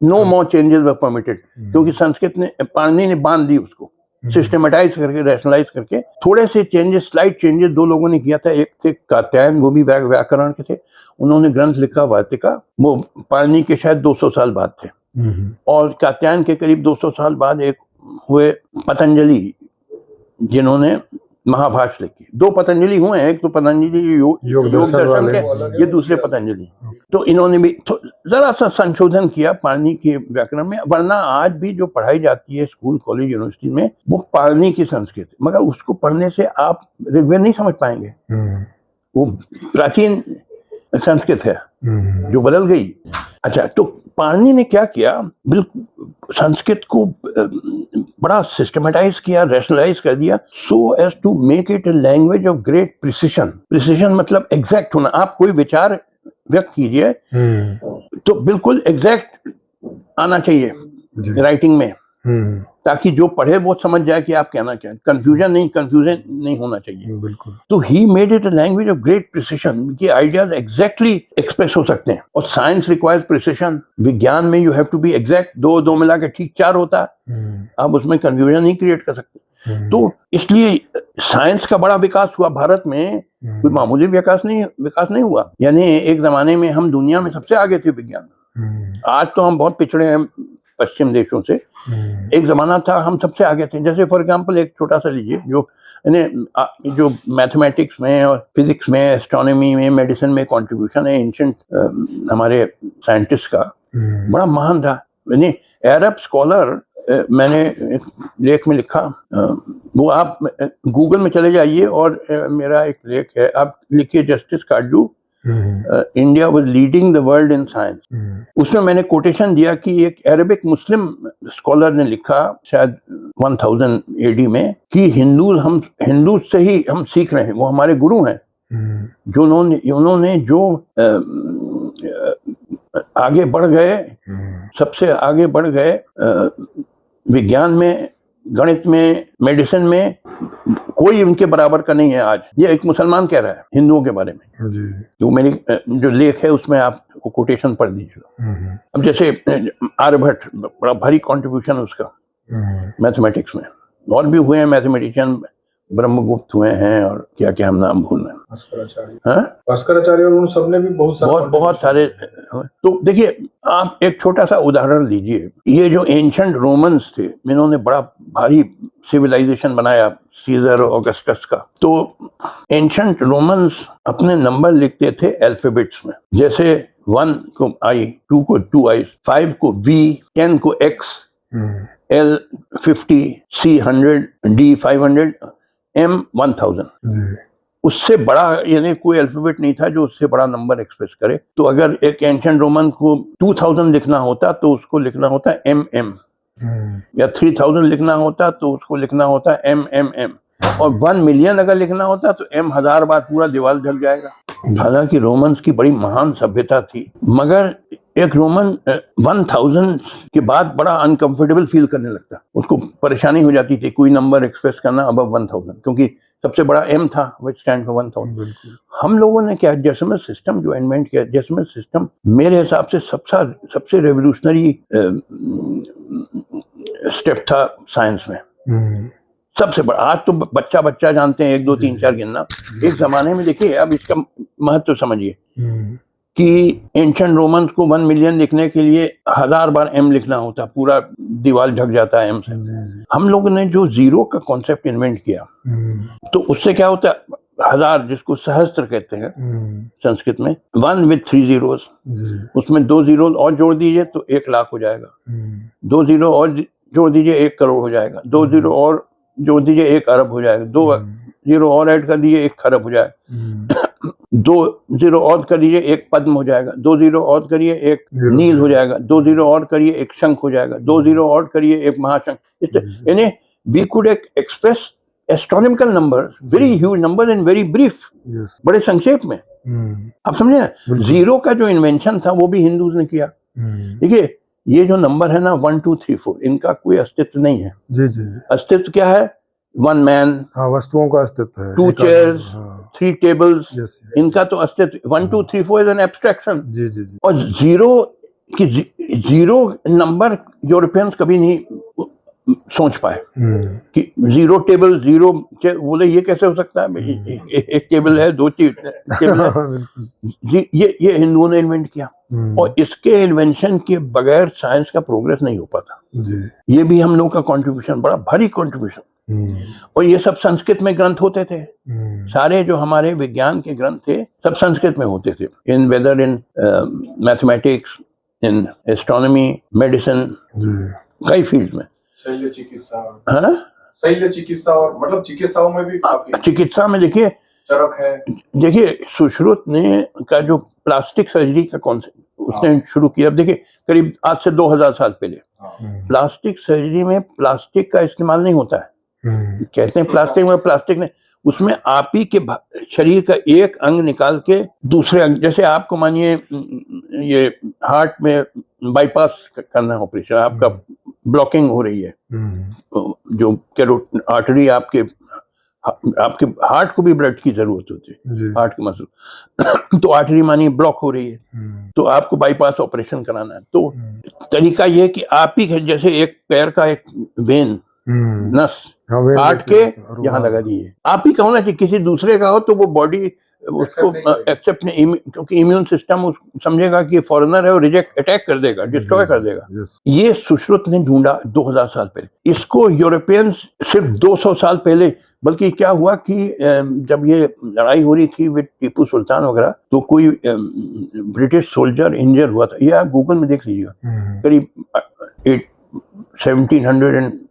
no more changes were permitted, क्योंकि संस्कृत ने, पाणिनि ने बांध दी उसको, सिस्टमेटाइज करके, रैशनलाइज करके। थोड़े से चेंजेस, स्लाइट चेंजेस दो लोगों ने किया था। एक थे कात्यायन, वो भी व्याकरण के थे, उन्होंने ग्रंथ लिखा वार्तिका, वो पाणिनि के शायद 200 साल बाद थे। और कात्यायन के करीब 200 साल बाद एक हुए पतंजलि, जिन्होंने महाभाष्य लिखी। 2 पतंजलि हुए हैं, एक तो पतंजलि योग दर्शन के, ये दूसरे पतंजलि। तो इन्होंने भी जरा सा संशोधन किया पाणिनि के व्याकरण में। वरना आज भी जो पढ़ाई जाती है स्कूल, कॉलेज, यूनिवर्सिटी में, वो पाणिनि की संस्कृत, मगर उसको पढ़ने से आप ऋग्वेद नहीं समझ पाएंगे। वो प्राचीन संस्कृत है जो बदल गई। अच्छा, तो पाणिनि ने क्या किया, बिल्कुल संस्कृत को बड़ा सिस्टमेटाइज किया, रैशनलाइज कर दिया, so as to make it a language of great precision. Precision मतलब एग्जैक्ट होना। आप कोई विचार व्यक्त कीजिए तो बिल्कुल एग्जैक्ट आना चाहिए राइटिंग में, ताकि जो पढ़े वो समझ जाए कि आप कहना क्या है। कंफ्यूजन नहीं होना चाहिए। बिल्कुल। तो he made it a language of great precision, कि आइडियाज एग्जैक्टली एक्सप्रेस हो सकते हैं। और साइंस रिक्वायर्स प्रिसिशन, विज्ञान में you have to be exact, 2 मिला के ठीक 4 होता है। आप उसमें कंफ्यूजन नहीं क्रिएट कर सकते। तो इसलिए साइंस का बड़ा विकास हुआ भारत में, कोई मामूली विकास नहीं हुआ। यानी एक जमाने में हम दुनिया में सबसे आगे थे विज्ञान। आज तो हम बहुत पिछड़े हैं पश्चिम देशों से। एक जमाना था हम सबसे आगे थे। जैसे फॉर एग्जांपल एक छोटा सा लीजिए, जो मैथमेटिक्स में और फिजिक्स में, एस्ट्रोनॉमी में, मेडिसिन में कंट्रीब्यूशन है एंशिएंट हमारे साइंटिस्ट का, बड़ा महान था। यानी अरब स्कॉलर, मैंने एक लेख में लिखा, वो आप गूगल में चले जाइए और मेरा एक लेख है, आप लिखिए justice Katju, India was leading the world in science. उसमें मैंने कोटेशन दिया कि एक अरेबिक मुस्लिम स्कॉलर ने लिखा शायद 1000 AD में, कि हिंदू से ही हम सीख रहे हैं, वो हमारे गुरु हैं, जो उन्होंने जो आगे बढ़ गए, सबसे आगे बढ़ गए विज्ञान में, गणित में, मेडिसिन में, कोई उनके बराबर का नहीं है आज। ये एक मुसलमान कह रहा है हिंदुओं के बारे में जी। तो मेरी जो लेख है उसमें आप वो कोटेशन पढ़ लीजिएगा। अब जैसे आर्यभट्ट, बड़ा भारी कंट्रीब्यूशन उसका मैथमेटिक्स में, और भी हुए हैं मैथमेटिशियन, ब्रह्मगुप्त हुए हैं, और क्या क्या हम नाम भूल रहे हैं, भास्कराचार्य, हाँ भास्कराचार्य, और उन सब ने भी बहुत सारे। तो देखिए, आप एक छोटा सा उदाहरण लीजिए, ये जो एंशंट रोमन्स थे, इन्होंने बड़ा भारी सिविलाइजेशन बनाया, सीजर और ऑगस्टस का। तो एंशंट रोमन्स अपने नंबर लिखते थे अल्फाबेट्स में, जैसे 1 को I, 2 को 2I, 5 को V, 10 को X, L 50, C 100, D 500, M 1000। उससे बड़ा यानी कोई अल्फाबेट नहीं था जो उससे बड़ा नंबर एक्सप्रेस करे। तो अगर एक एंशिएंट रोमन को 2000 लिखना होता तो उसको लिखना होता MM, या 3000 लिखना होता तो उसको लिखना होता MMM, और 1 मिलियन अगर लिखना होता तो M 1000 बार पूरा दीवार ढक जाएगा। हालांकि रोमन्स की बड़ी महान सभ्यता थी, मगर एक रोमन 1000 के बाद बड़ा अनकंफर्टेबल फील करने लगता, उसको परेशानी हो जाती थी कोई नंबर एक्सप्रेस करना अबव 1000, क्योंकि सबसे बड़ा M था, विच स्टैंड फॉर 1000। हम लोगों ने क्या डेसिमल सिस्टम जो इन्वेंट किया, डेसिमल सिस्टम मेरे हिसाब से सबसे रेवोल्यूशनरी स्टेप था साइंस में, सबसे बड़ा। आज तो बच्चा जानते हैं 1 2 3 4 गिनना, एक जमाने में देखिए, अब इसका महत्व समझिए कि एंशिएंट रोमन्स को 1 मिलियन लिखने के लिए 1000 बार M लिखना होता, पूरा दीवार ढक जाता है M से। हम लोगों ने जो जीरो का कॉन्सेप्ट इन्वेंट किया, तो उससे क्या होता है, 1000 जिसको सहस्त्र कहते हैं संस्कृत में, 1 with 3 zeros, उसमें 2 जीरो और जोड़ दीजिए तो 1 लाख हो जाएगा, 2 जीरो और जोड़ दीजिए 1 करोड़ हो जाएगा, 2 जीरो और जोड़ दीजिए 1 अरब हो जाएगा, 2 जीरो और ऐड कर दीजिए 1 खरब हो जाएगा, 2 जीरो और करिए 1 पद्म हो जाएगा, 2 जीरो और करिए 1 नील हो जाएगा, 2 जीरो और करिए 1 शंख हो जाएगा, 2 जीरो और करिए 1 महाशंख। यानी we could express astronomical number, very huge number in very brief, बड़े संक्षेप में। आप समझे ना, जीरो का जो इन्वेंशन था वो भी हिंदूज ने किया। देखिए, ये जो नंबर है ना 1 2 3 4, इनका कोई अस्तित्व नहीं है। अस्तित्व क्या है? 1 मैन, वस्तुओं का अस्तित्व है, 2 चेयर्स, 3 टेबल्स, इनका तो अस्तित्व 1 2 3 4 इज एन एब्स्ट्रैक्शन। और जीरो नंबर यूरोपियंस कभी नहीं सोच पाए कि 0 टेबल 0 बोले, ये कैसे हो सकता है, एक टेबल है, 2 टेबल है। ये हिंदुओं ने इन्वेंट किया, और इसके इन्वेंशन के बगैर साइंस का प्रोग्रेस नहीं हो पाता। ये भी हम लोग का कंट्रीब्यूशन, बड़ा भारी कंट्रीब्यूशन। और ये सब संस्कृत में ग्रंथ होते थे, सारे जो हमारे विज्ञान के ग्रंथ थे सब संस्कृत में होते थे, in whether in mathematics, in astronomy, medicine, कई फील्ड में। शैल्य चिकित्सा और मतलब चिकित्साओं में भी काफी, चिकित्सा में देखिए चरक है। देखिए, सुश्रुत ने का जो प्लास्टिक सर्जरी का कॉन्सेप्ट उसने शुरू किया, अब देखिए करीब आज से 2000 साल पहले प्लास्टिक सर्जरी में प्लास्टिक का इस्तेमाल नहीं होता है। कहते हैं प्लास्टिक में उसमें आप ही के शरीर का एक अंग निकाल के दूसरे अंग, जैसे आपको मानिए ये हार्ट में बाईपास करना ऑपरेशन, आपका ब्लॉकिंग हो रही है, जो कैरोटिड आर्टरी, आपके हार्ट को भी ब्लड की जरूरत होती है, हार्ट के मसल तो आर्टरी मानिए ब्लॉक हो रही है, तो आपको बाईपास ऑपरेशन कराना है। तो तरीका यह है कि आप ही जैसे एक पैर का एक वेन नस काट के यहाँ लगा दीजिए, आप ही का होना चाहिए, किसी दूसरे का हो तो वो बॉडी उसको एक्सेप्ट नहीं, क्योंकि इम्यून सिस्टम समझेगा कि फॉरेनर है और रिजेक्ट, अटैक कर देगा, डिस्ट्रॉय कर देगा। ये सुश्रुत ने ढूंढा 2000 साल पहले, इसको यूरोपियंस सिर्फ 200 साल पहले। बल्कि क्या हुआ कि जब ये लड़ाई हो रही थी विद टीपू सुल्तान वगैरह, तो कोई ब्रिटिश सोल्जर इंजर हुआ था, या गूगल में देख लीजिएगा, करीब 1780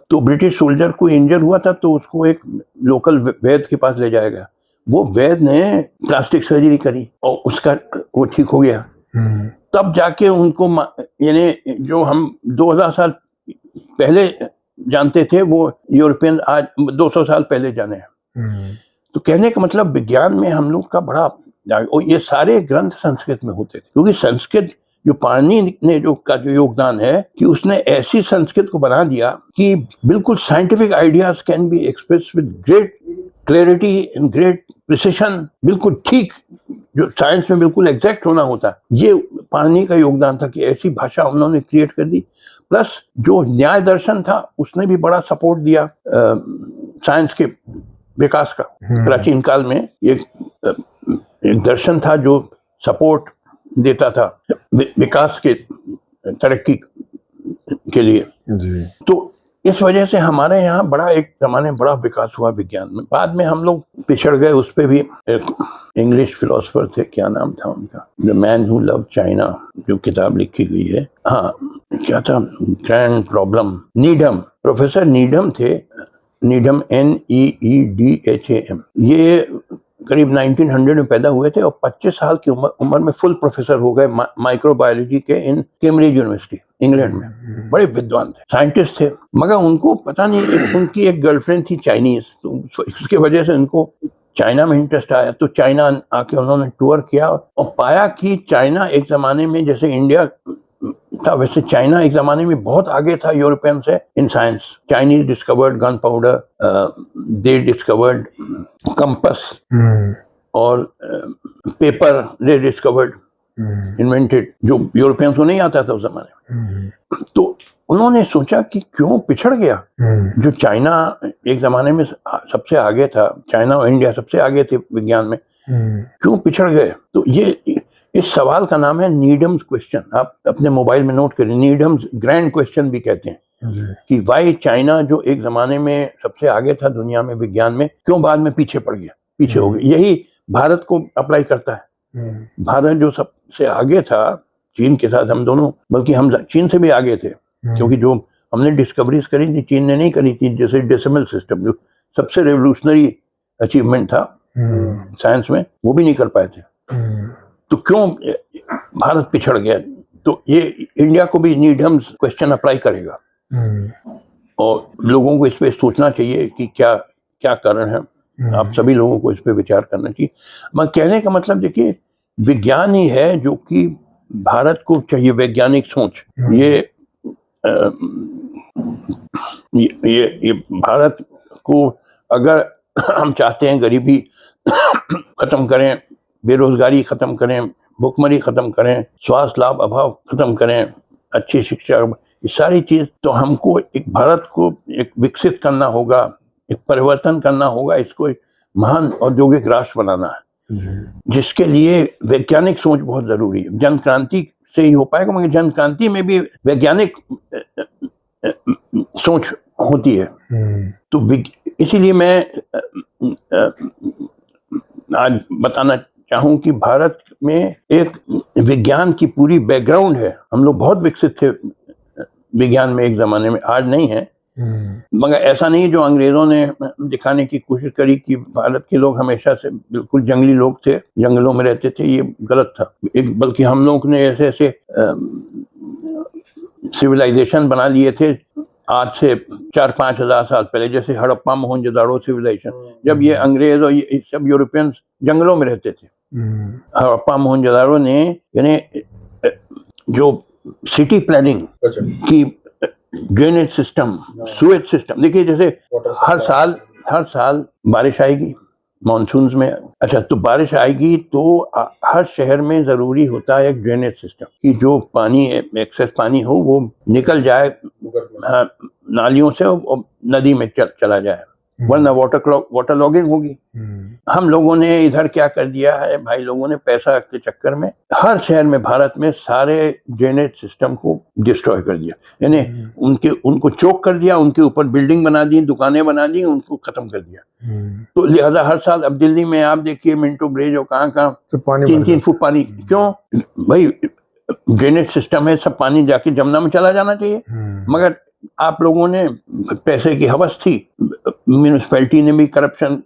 तो ब्रिटिश सोल्जर को इंजर हुआ था, तो उसको एक लोकल वैद्य के पास ले जाया गया। वो वैद्य ने प्लास्टिक सर्जरी करी और उसका वो ठीक हो गया। तब जाके उनको, यानी जो हम 2000 साल पहले जानते थे वो यूरोपियन आज 200 साल पहले जाने हैं। तो कहने का मतलब विज्ञान में हम लोग का बड़ा, और ये सारे ग्रंथ संस्कृत में होते थे, क्योंकि संस्कृत जो पाणिनि ने जो योगदान है कि उसने ऐसी संस्कृत को बना दिया कि बिल्कुल scientific ideas can be express with great clarity and great precision, बिल्कुल ठीक, जो साइंस में बिल्कुल एग्जैक्ट होना होता है, ये पाणिनि का योगदान था कि ऐसी भाषा उन्होंने क्रिएट कर दी। प्लस जो न्याय दर्शन था उसने भी बड़ा सपोर्ट दिया साइंस के विकास का। प्राचीन काल में एक दर्शन था जो सपोर्ट देता था विकास के, तरक्की के लिए। जी। तो इस वजह से हमारे यहाँ बड़ा एक जमाने में बड़ा विकास हुआ विज्ञान में। बाद में हम लोग पिछड़ गए। उस पे भी एक इंग्लिश फिलोसोफर थे, क्या नाम था उनका, the man who love China, जो किताब लिखी गई है, हाँ क्या था, grand problem, Needham, professor Needham थे, नीडम NEEDHAM। ये करीब 1900 में पैदा हुए थे और 25 साल की उम्र में फुल प्रोफेसर हो गए माइक्रोबायोलॉजी के इन कैम्ब्रिज यूनिवर्सिटी इंग्लैंड में। बड़े विद्वान थे, साइंटिस्ट थे, मगर उनको पता नहीं उनकी एक गर्लफ्रेंड थी चाइनीज, तो इसके वजह से उनको चाइना में इंटरेस्ट आया। तो चाइना आके उन्होंने टूर किया और पाया कि चाइना एक जमाने में जैसे इंडिया था वैसे चाइना एक जमाने में बहुत आगे था यूरोपियन से in science. Chinese discovered gun powder, they discovered compass और पेपर दे डिस्कवर्ड, इन्वेंटेड, जो यूरोपियंस को नहीं आता था उस जमाने में। तो उन्होंने सोचा कि क्यों पिछड़ गया जो चाइना एक जमाने में सबसे आगे था, चाइना और इंडिया सबसे आगे थे विज्ञान में, क्यों पिछड़ गए। तो ये इस सवाल का नाम है नीडम्स क्वेश्चन। आप अपने मोबाइल में नोट करें, नीडम्स ग्रैंड क्वेश्चन भी कहते हैं कि वाई चाइना जो एक जमाने में सबसे आगे था दुनिया में विज्ञान में, क्यों बाद में पीछे पड़ गया, पीछे हो गया। यही भारत को अप्लाई करता है। भारत जो सबसे आगे था चीन के साथ, हम दोनों, बल्कि हम चीन से भी आगे थे, क्योंकि जो हमने डिस्कवरीज करी थी चीन ने नहीं करी थी। जैसे डेसिमल सिस्टम जो सबसे रेवोल्यूशनरी अचीवमेंट था साइंस में, वो भी नहीं कर पाए थे। तो क्यों भारत पिछड़ गया। तो ये इंडिया को भी नीडम्स क्वेश्चन अप्लाई करेगा और लोगों को इस पे सोचना चाहिए कि क्या क्या कारण है। आप सभी लोगों को इस पे विचार करना चाहिए। मैं कहने का मतलब देखिए, विज्ञान ही है जो कि भारत को चाहिए, वैज्ञानिक सोच। ये भारत को अगर हम चाहते हैं गरीबी खत्म करें, बेरोजगारी खत्म करें, भुखमरी खत्म करें, स्वास्थ्य लाभ अभाव खत्म करें, अच्छी शिक्षा, ये सारी चीज, तो हमको एक भारत को एक विकसित करना होगा, एक परिवर्तन करना होगा, इसको एक महान औद्योगिक राष्ट्र बनाना है, जिसके लिए वैज्ञानिक सोच बहुत जरूरी है। जन क्रांति से ही हो पाएगा, मगर जन क्रांति में भी वैज्ञानिक सोच होती है। तो इसीलिए मैं आज बताना चाहूं कि भारत में एक विज्ञान की पूरी बैकग्राउंड है। हम लोग बहुत विकसित थे विज्ञान में एक जमाने में, आज नहीं है। मगर ऐसा नहीं जो अंग्रेजों ने दिखाने की कोशिश करी कि भारत के लोग हमेशा से बिल्कुल जंगली लोग थे, जंगलों में रहते थे, ये गलत था। बल्कि हम लोग ने ऐसे ऐसे सिविलाइजेशन बना लिए थे आज से 4-5 हजार साल पहले, जैसे हड़प्पा मोहनजोदाड़ो सिविलाइजेशन। जब ये अंग्रेज और ये सब यूरोपियन जंगलों में रहते थे, हड़प्पा मोहनजोदाड़ो ने यानी जो सिटी प्लानिंग की, ड्रेनेज सिस्टम, सुएज सिस्टम, देखिए जैसे हर साल बारिश आएगी मानसून में। अच्छा, तो बारिश आएगी तो हर शहर में जरूरी होता है एक ड्रेनेज सिस्टम कि जो पानी, एक्सेस पानी हो, वो निकल जाए नालियों से और नदी में चला जाए, वरना वाटर लॉगिंग होगी। हम लोगों ने इधर क्या कर दिया है भाई, लोगों ने पैसा के चक्कर में हर शहर में भारत में सारे ड्रेनेज सिस्टम को डिस्ट्रॉय कर दिया, यानी उनको चोक कर दिया, उनके ऊपर बिल्डिंग बना दी, दुकानें बना दी, उनको खत्म कर दिया। तो लिहाजा हर साल अब दिल्ली में आप देखिए मिंटो ब्रिज और कहाँ 3-3 फुट पानी, क्यों भाई, ड्रेनेज सिस्टम है, सब पानी जाके जमुना में चला जाना चाहिए। मगर आप लोगों ने, पैसे की हवस थी, म्यूनिसिपैलिटी ने भी करप्शन,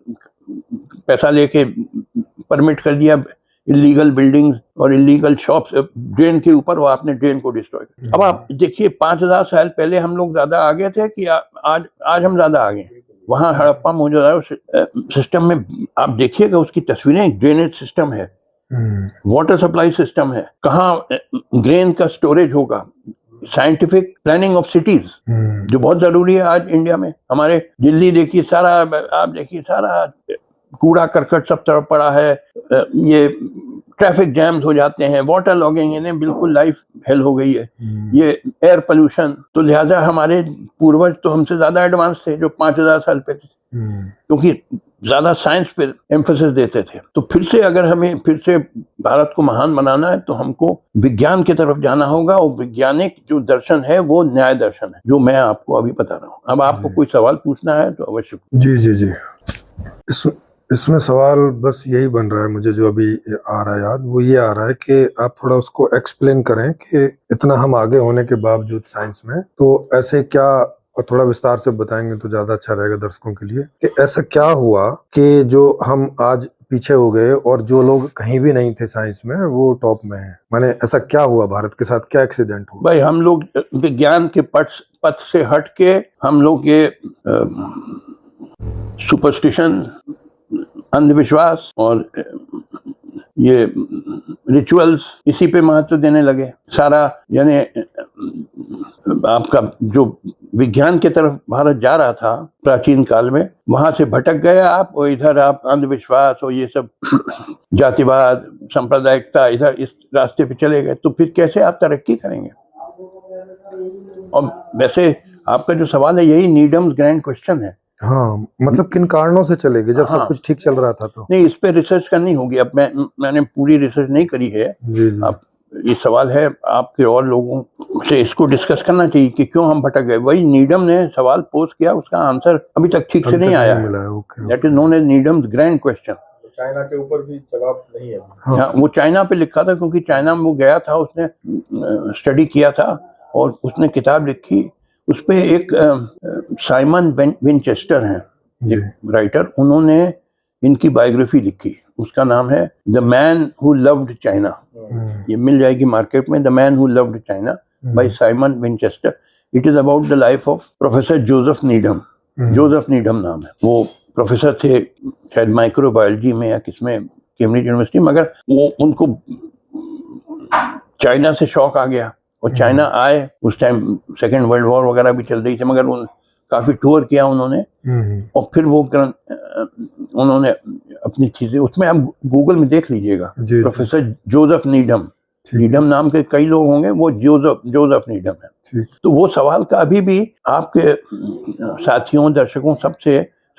पैसा लेके परमिट कर दिया इलीगल बिल्डिंग्स और इलीगल शॉप्स ड्रेन के ऊपर, वो आपने ड्रेन को डिस्ट्रॉय किया। अब आप देखिए 5000 साल पहले हम लोग ज्यादा आगे थे कि आज हम ज्यादा आगे। वहाँ हड़प्पा मोहनजोदाड़ो सिस्टम में आप देखिएगा, उसकी तस्वीरें, ड्रेनेज सिस्टम है, वाटर सप्लाई सिस्टम है, कहाँ ग्रेन का स्टोरेज होगा, साइंटिफिक प्लानिंग ऑफ सिटीज जो बहुत जरूरी है आज इंडिया में। हमारे दिल्ली देखिए, सारा आप देखिए, सारा कूड़ा करकट सब तरफ पड़ा है, ये ट्रैफिक जैम्स हो जाते हैं, वाटर लॉगिंग, इन्हें बिल्कुल लाइफ हेल हो गई है। ये एयर पोल्यूशन, तो लिहाजा हमारे पूर्वज तो हमसे ज्यादा एडवांस थे जो 5000 साल पे थे, क्योंकि ज्यादा साइंस पे एम्फेसिस देते थे। तो फिर से अगर हमें फिर से भारत को महान बनाना है तो हमको विज्ञान की तरफ जाना होगा, और वैज्ञानिक जो दर्शन है वो न्याय दर्शन है, जो मैं आपको अभी बता रहा हूँ। अब आपको कोई सवाल पूछना है तो अवश्य। जी जी जी, इसमें सवाल बस यही बन रहा है मुझे, जो अभी आ रहा है याद, वो ये आ रहा है कि आप थोड़ा उसको एक्सप्लेन करें कि इतना हम आगे होने के बावजूद साइंस में, तो ऐसे क्या, और थोड़ा विस्तार से बताएंगे तो ज्यादा अच्छा रहेगा दर्शकों के लिए, कि ऐसा क्या हुआ कि जो हम आज पीछे हो गए और जो लोग कहीं भी नहीं थे साइंस में वो टॉप में हैं। माने ऐसा क्या हुआ, भारत के साथ क्या एक्सीडेंट हुआ? भाई हम लोग विज्ञान के पथ से हट के हम लोग ये सुपरस्टिशन, अंधविश्वास और ये रिचुअल्स, इसी पे महत्व देने लगे। सारा यानी आपका जो विज्ञान की तरफ भारत जा रहा था प्राचीन काल में, वहां से भटक गए आप, और इधर आप अंधविश्वास और ये सब जातिवाद, सांप्रदायिकता, इधर इस रास्ते पे चले गए, तो फिर कैसे आप तरक्की करेंगे? और वैसे आपका जो सवाल है यही नीडम्स ग्रैंड क्वेश्चन है। हाँ, मतलब किन कारणों से चले गए जब सब कुछ ठीक चल रहा था? तो नहीं, इस पे रिसर्च करनी होगी। अब मैंने पूरी रिसर्च नहीं करी है। जी जी। अब ये सवाल है आपके और लोगों से इसको डिस्कस करना चाहिए कि क्यों हम भटक गए। वही नीडम ने सवाल पोस्ट किया, उसका आंसर अभी तक ठीक से नहीं आया है। That is known as Needham's grand question. China के ऊपर भी जवाब नहीं है। हाँ, वो चाइना पे लिखा था, क्योंकि चाइना में वो गया था, उसने स्टडी किया था और उसने किताब लिखी। उस पे एक साइमन विनचेस्टर हैं, एक राइटर, उन्होंने इनकी बायोग्राफी लिखी। उसका नाम है the man who loved China. ये मिल जाएगी मार्केट में, the man who loved China bye Simon Winchester. It is about the life of professor Joseph Needham. Joseph Needham नाम है। वो प्रोफेसर थे शायद माइक्रोबायोलॉजी में या किसमें, कैम्ब्रिज यूनिवर्सिटी, मगर वो उनको चाइना से शौक आ गया और चाइना आए। उस टाइम सेकेंड वर्ल्ड वॉर वगैरह भी चल रही थी, मगर काफी टूर किया उन्होंने, और फिर वो उन्होंने अपनी चीजें, उसमें आप गूगल में देख लीजिएगा, प्रोफेसर जोसेफ नीडम। नीडम नाम के कई लोग होंगे, वो जोसेफ नीडम है। तो वो सवाल का अभी भी आपके साथियों, दर्शकों,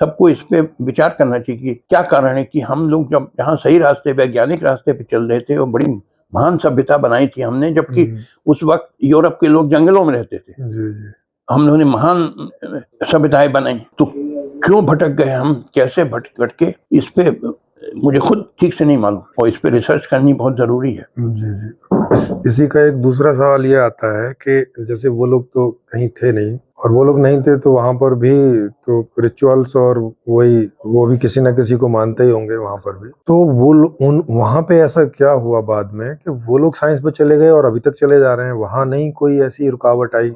सबको इस पे विचार करना चाहिए कि क्या कारण है कि हम लोग जब यहाँ सही रास्ते, वैज्ञानिक रास्ते पे चल रहे थे और बड़ी महान सभ्यता बनाई थी हमने, जबकि उस वक्त यूरोप के लोग जंगलों में रहते थे, हम लोगों ने महान सभ्यताएं बनाई, तो क्यों भटक गए हम, कैसे भटक के, इस पे मुझे खुद ठीक से नहीं मालूम, और इस पे रिसर्च करनी बहुत जरूरी है। जी जी। इसी का एक दूसरा सवाल ये आता है कि जैसे वो लोग तो कहीं थे नहीं, और वो लोग नहीं थे तो वहां पर भी तो रिचुअल्स और वो भी किसी ना किसी को मानते ही होंगे वहां पर भी। तो वहां पे ऐसा क्या हुआ बाद में कि वो लोग साइंस पे चले गए और अभी तक चले जा रहे हैं? वहां नहीं कोई ऐसी रुकावट आई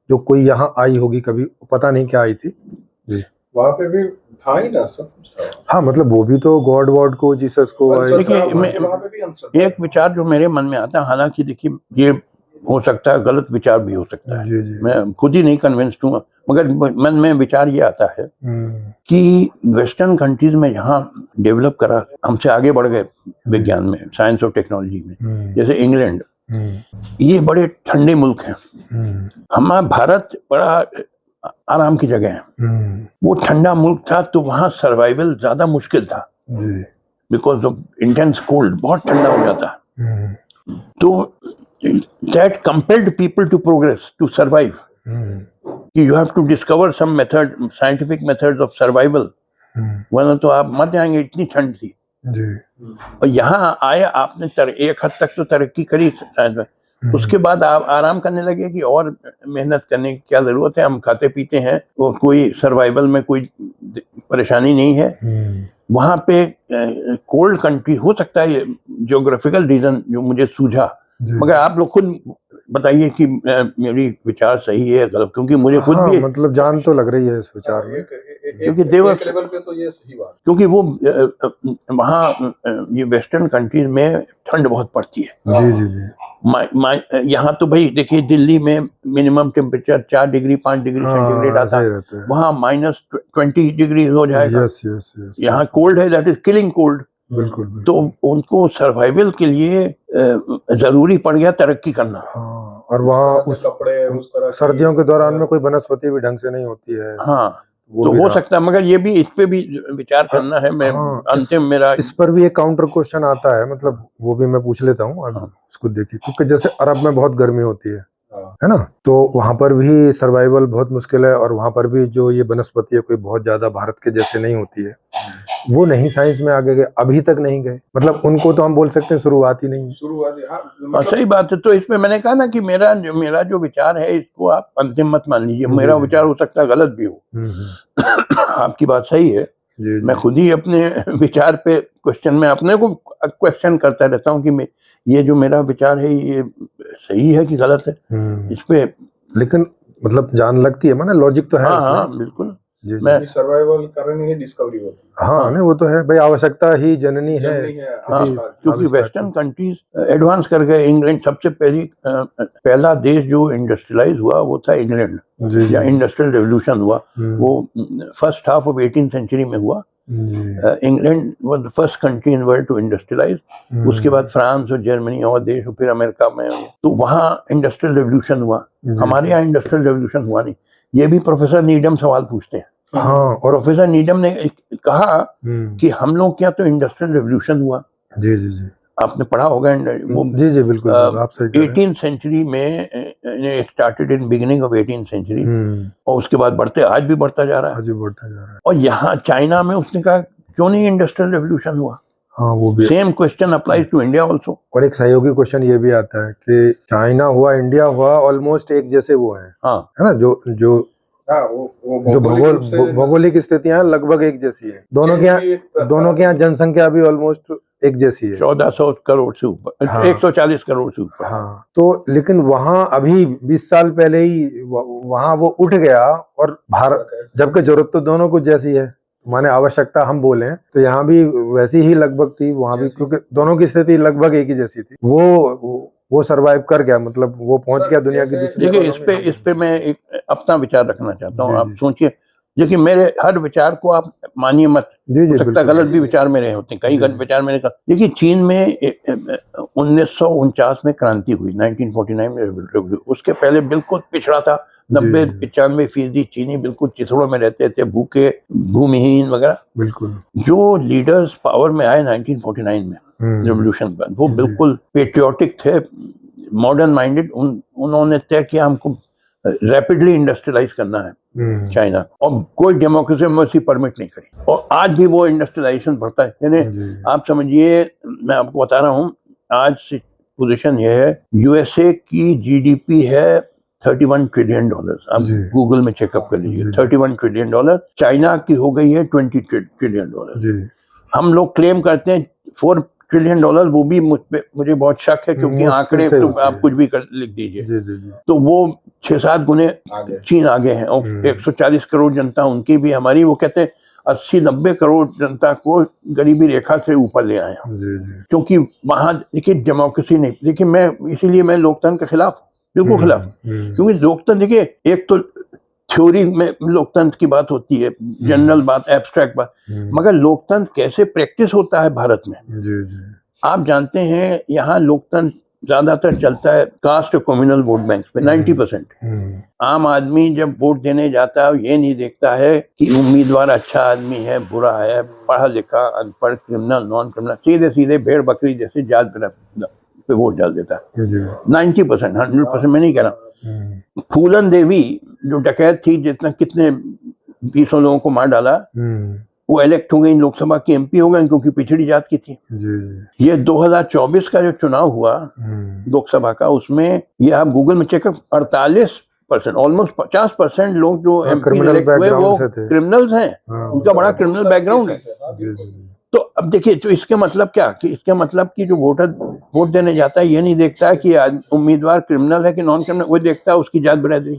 जो कोई यहाँ आई होगी कभी, पता नहीं क्या आई थी जी? वहां पे भी था ही ना, सब कुछ था। हाँ, मतलब वो भी तो गॉड को, जीसस को। देखिए, एक विचार जो मेरे मन में आता है, हालांकि देखिए ये हो सकता है गलत विचार भी हो सकता है, जी जी। मैं खुद ही नहीं कन्विंस्ड हूँ, मगर मन में विचार ये आता है कि वेस्टर्न कंट्रीज में यहाँ डेवलप करा, हमसे आगे बढ़ गए विज्ञान में, साइंस और टेक्नोलॉजी में, जैसे इंग्लैंड, ये बड़े ठंडे मुल्क हैं। हमारा भारत बड़ा आराम की जगह है, वो ठंडा मुल्क था, तो वहाँ सर्वाइवल ज्यादा मुश्किल था, बिकॉज ऑफ इंटेंस कोल्ड, बहुत ठंडा हो जाता। तो that compelled people to progress, to survive. You have to discover some scientific methods of survival. वरना तो आप मर जाएंगे, इतनी ठंड थी। और यहाँ आए आपने एक हद तक तो तरक्की करी साइंस में, उसके बाद आप आराम करने लगे कि और मेहनत करने की क्या जरूरत है, हम खाते पीते हैं और कोई सर्वाइवल में कोई परेशानी नहीं है। वहाँ पे कोल्ड कंट्री हो सकता है, ज्योग्राफिकल रीजन जो मुझे सूझा, मगर आप लोग खुद बताइए कि मेरी विचार सही है गलत, क्योंकि मुझे खुद भी मतलब जान तो लग रही है इस विचार में, क्योंकि देवर लेवल पे तो ये सही बात, क्योंकि वो वहाँ ये वेस्टर्न कंट्रीज में ठंड बहुत पड़ती है। जी जी जी। यहाँ तो भाई देखिए, दिल्ली में minimum temperature 4 degree 5 degree centigrade आता है, वहाँ -20 डिग्री हो जाएगा। Yes yes yes. यहाँ कोल्ड है, दैट इज किलिंग कोल्ड। बिल्कुल बिल्कुल। तो उनको सर्वाइवल के लिए जरूरी पड़ गया तरक्की करना। हाँ, और वहाँ उस कपड़े उस तरह सर्दियों के दौरान में कोई वनस्पति भी ढंग से नहीं होती है, हाँ, वो तो भी हो रहा। सकता है, मगर ये भी इस पे भी विचार करना है। मैं हाँ, अंतिम मेरा इस पर भी एक काउंटर क्वेश्चन आता है, मतलब वो भी मैं पूछ लेता हूँ, अब उसको देखिए, क्योंकि जैसे अरब में बहुत गर्मी होती है ना, तो वहां पर भी सर्वाइवल बहुत मुश्किल है, और वहां पर भी जो ये वनस्पति है कोई बहुत ज्यादा भारत के जैसे नहीं होती है, वो नहीं साइंस में आगे गए, अभी तक नहीं गए, मतलब उनको तो हम बोल सकते हैं शुरुआत ही नहीं है। शुरुआती। हाँ, हाँ, मतलब सही बात है। तो इसमें मैंने कहा ना कि मेरा जो विचार है इसको आप अंतिम मत मान लीजिए। मेरा विचार हो सकता है गलत भी हो। आपकी बात सही है। जी मैं खुद ही अपने विचार पे क्वेश्चन में अपने को क्वेश्चन करता रहता हूँ कि ये जो मेरा विचार है ये सही है कि गलत है। इस पे लेकिन मतलब जान लगती है, माना लॉजिक तो है हाँ उसमें। हाँ बिल्कुल। जी मैं सर्वाइवल कारण ही डिस्कवरी होती है। हाँ, नहीं वो तो है भाई, आवश्यकता ही जननी है जननी है हाँ, आविष्कार की। क्योंकि वेस्टर्न कंट्रीज एडवांस कर गए। इंग्लैंड सबसे पहला देश जो इंडस्ट्रियलाइज हुआ वो था इंग्लैंड, जी या जी इंडस्ट्रियल रेवोल्यूशन हुआ वो first half of 18th century में हुआ। जी। England was the first country in world to industrialize. उसके बाद फ्रांस और जर्मनी और देश, और फिर अमेरिका में, तो वहाँ इंडस्ट्रियल रेवोल्यूशन हुआ। हमारे यहाँ इंडस्ट्रियल रेवोल्यूशन हुआ नहीं। ये भी प्रोफेसर नीडम सवाल पूछते हैं। हाँ, और प्रोफेसर नीडम ने कहा हम्म, कि हम लोग क्या तो इंडस्ट्रियल रेवोल्यूशन हुआ। जी जी जी आपने पढ़ा होगा वो जी जी, बिल्कुल बिल्कुल, आप सही कह रहे हैं। 18th सेंचुरी में started in beginning of 18th century, और उसके बाद आज भी बढ़ता जा रहा है। आज भी बढ़ता जा रहा है। और यहाँ चाइना में उसने कहा क्यों नहीं इंडस्ट्रियल रेवोल्यूशन हुआ। हाँ, वो भी। Same question applies to India also. और एक सहयोगी क्वेश्चन ये भी आता है कि चाइना हुआ, इंडिया हुआ, ऑलमोस्ट एक जैसे वो हैं, हाँ है ना, जो हाँ, वो जो भौगोलिक भौगोलिक स्थितियां लगभग एक जैसी है, दोनों के यहाँ जनसंख्या भी ऑलमोस्ट एक जैसी है, 1400 करोड़ से ऊपर, हाँ। 140 करोड़ से ऊपर। हाँ, तो लेकिन वहां अभी 20 साल पहले ही वहां वो उठ गया, और भारत, जबकि जरूरत तो दोनों को जैसी है, माने आवश्यकता हम बोले तो यहाँ भी वैसी ही लगभग थी, वहां भी, क्योंकि दोनों की स्थिति लगभग एक ही जैसी थी। वो सरवाइव कर गया, मतलब वो पहुंच गया दुनिया की दूसरी। देखिए इस पे मैं एक अपना विचार रखना चाहता हूँ। जी, आप जी। सोचिए, देखिए मेरे हर विचार को आप मानिए मत, जी जी, हो सकता है बिल्कुल। गलत भी विचार मेरे होते हैं, कई गलत विचार मेरे। देखिए चीन में 1949 में क्रांति हुई, 1949 में revolution। उसके पहले बिल्कुल पिछड़ा था। 90-95% चीनी बिल्कुल चिथड़ों में रहते थे, भूखे, भूमिहीन वगैरह। बिल्कुल। जो लीडर्स पावर में आए 1949 में रेवोल्यूशन पर, वो बिल्कुल पेट्रियोटिक थे, मॉडर्न माइंडेड। उन्होंने तय किया हमको रैपिडली इंडस्ट्रियलाइज करना है चाइना, और कोई डेमोक्रेसी परमिट नहीं करी, और आज भी वो इंडस्ट्रियलाइजेशन बढ़ता है। यानी आप समझिए, मैं आपको बता रहा हूँ, आज पोजीशन ये है, यूएसए की जीडीपी है $31 ट्रिलियन। आप गूगल में चेकअप कर लीजिए, $31 ट्रिलियन। चाइना की हो गई है $20 ट्रिलियन। हम लोग क्लेम करते हैं $4 ट्रिलियन, वो भी मुझे बहुत शक है, क्योंकि आंकड़े तो आप कुछ भी लिख दीजिए। तो वो 6-7 गुने चीन आगे हैं, और 140 करोड़ जनता उनकी भी, हमारी, वो कहते हैं 80-90 करोड़ जनता को गरीबी रेखा से ऊपर ले आए हैं, क्योंकि वहां देखिए डेमोक्रेसी नहीं। देखिए इसीलिए मैं लोकतंत्र के खिलाफ, बिल्कुल खिलाफ, क्योंकि लोकतंत्र, देखिए एक तो थ्योरी में लोकतंत्र की बात होती है, जनरल बात, एब्स्ट्रैक्ट बात, मगर लोकतंत्र कैसे प्रैक्टिस होता है भारत में। आप जानते हैं यहाँ लोकतंत्र ज्यादातर चलता है कास्ट और कम्युनल वोट बैंक पे, 90%। आम आदमी जब वोट देने जाता है ये नहीं देखता है कि उम्मीदवार अच्छा आदमी है, बुरा है, पढ़ा लिखा, अनपढ़, क्रिमिनल, नॉन क्रिमिनल, सीधे सीधे भेड़ बकरी जैसे जात पे वोट डाल देता है 90%, 100% मैं नहीं कह रहा। फूलन देवी जो डकैत थी, कितने 20 लोगों को मार डाला, वो इलेक्ट हो गई, लोकसभा की एमपी हो गई, क्योंकि पिछड़ी जात की थी। ये 2024 का जो चुनाव हुआ लोकसभा का, उसमें ये आप गूगल में चेकअप, 48%, ऑलमोस्ट 50% लोग जो एमपी इलेक्ट हुए वो क्रिमिनल्स हैं, उनका बड़ा क्रिमिनल बैकग्राउंड है। तो अब देखिए, तो इसका मतलब क्या, कि इसका मतलब कि जो वोटर वोट देने जाता है ये नहीं देखता है कि उम्मीदवार क्रिमिनल है कि नॉन क्रिमिनल, वो देखता है उसकी जात बिरादरी।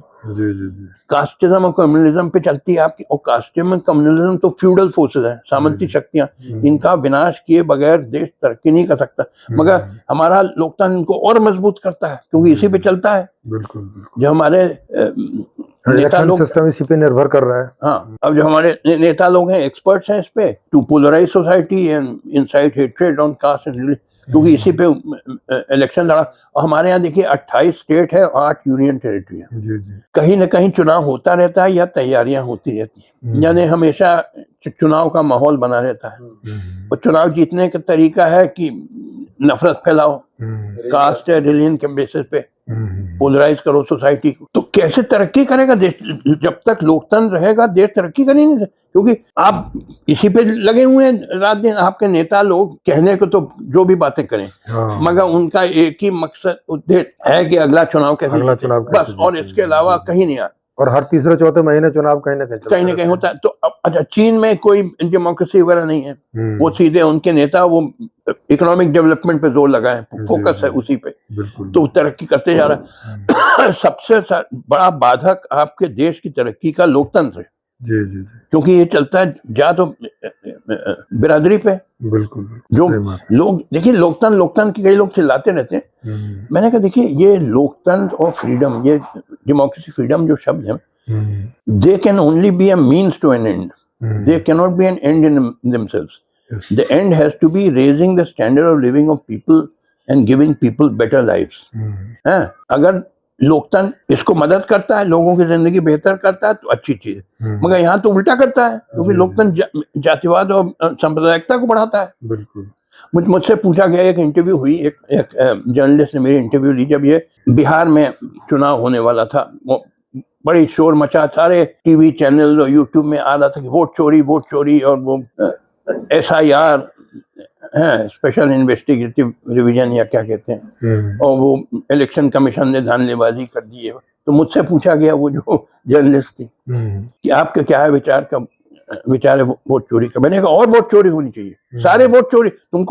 कास्टिज्म और कम्युनलिज्म पे चलती है आपकी, और कास्टिज्म और कम्युनलिज्म तो फ्यूडल फोर्सेस हैं, सामंती शक्तियां, इनका विनाश किए बगैर देश तरक्की नहीं कर सकता। मगर हमारा लोकतंत्र इनको और मजबूत करता है, क्योंकि इसी पे चलता है। बिल्कुल। जो हमारे नेता इलेक्शन लोग, सिस्टम इसी पे निर्भर कर रहा है। हाँ, अब जो हमारे नेता लोग हैं एक्सपर्ट्स हैं इस पे, to polarise society and incite hatred on caste and, क्योंकि इसी पे इलेक्शन लड़ा। और हमारे यहाँ देखिए 28 स्टेट है और 8 यूनियन टेरिटरी है, जी जी। कहीं ना कहीं चुनाव होता रहता है या तैयारियां होती रहती हैं, यानी हमेशा चुनाव का माहौल बना रहता है। और चुनाव जीतने का तरीका है कि नफरत फैलाओ, कास्ट है रिलीजन के बेसिस पे पोलराइज करो सोसाइटी को। तो कैसे तरक्की करेगा देश? जब तक लोकतंत्र रहेगा देश तरक्की कर ही नहीं सकता, क्योंकि आप इसी पे लगे हुए हैं रात दिन। आपके नेता लोग कहने को तो जो भी बातें करें, मगर उनका एक ही मकसद उद्देश्य है कि अगला चुनाव कैसे जीते, बस, और इसके अलावा कहीं नहीं आता। और हर तीसरे चौथे महीने चुनाव कहीं ना कहीं होता है। तो अच्छा, चीन में कोई डेमोक्रेसी वगैरह नहीं है, वो सीधे उनके नेता वो इकोनॉमिक डेवलपमेंट पे जोर लगाए, फोकस है उसी पे, तो तरक्की करते जा रहा है। सबसे बड़ा बाधक आपके देश की तरक्की का लोकतंत्र है। जी जी, क्योंकि ये चलता है या तो बिरादरी पे। बिल्कुल जो लोग देखिए, लोकतंत्र की कई लोग चिल्लाते रहते हैं। मैंने कहा देखिए, ये लोकतंत्र और फ्रीडम, ये डेमोक्रेसी फ्रीडम जो शब्द है, they can only be a means to an end, they can not be an end in themselves. The end has to be raising the standard of living of people and giving people better lives. अगर लोकतंत्र इसको मदद करता है, लोगों की जिंदगी बेहतर करता है, तो अच्छी चीज है। मगर यहाँ तो उल्टा करता है, क्योंकि लोकतंत्र जातिवाद और सांप्रदायिकता को बढ़ाता है। बिल्कुल। मुझसे पूछा गया, एक इंटरव्यू हुई, एक जर्नलिस्ट ने मेरी इंटरव्यू ली जब ये बिहार में चुनाव होने वाला था। वो बड़ी शोर मचा, सारे टीवी चैनल और यूट्यूब में आ रहा था कि वोट चोरी, और वो SIR है, स्पेशल इन्वेस्टिगेटिव रिवीजन या क्या कहते हैं, और वो इलेक्शन कमीशन ने धांधलीबाजी कर दी है। तो मुझसे पूछा गया, वो जो जर्नलिस्ट थी, कि आपका क्या है विचार है वोट चोरी का। मैंने कहा और वोट चोरी होनी चाहिए, सारे वोट चोरी। तुम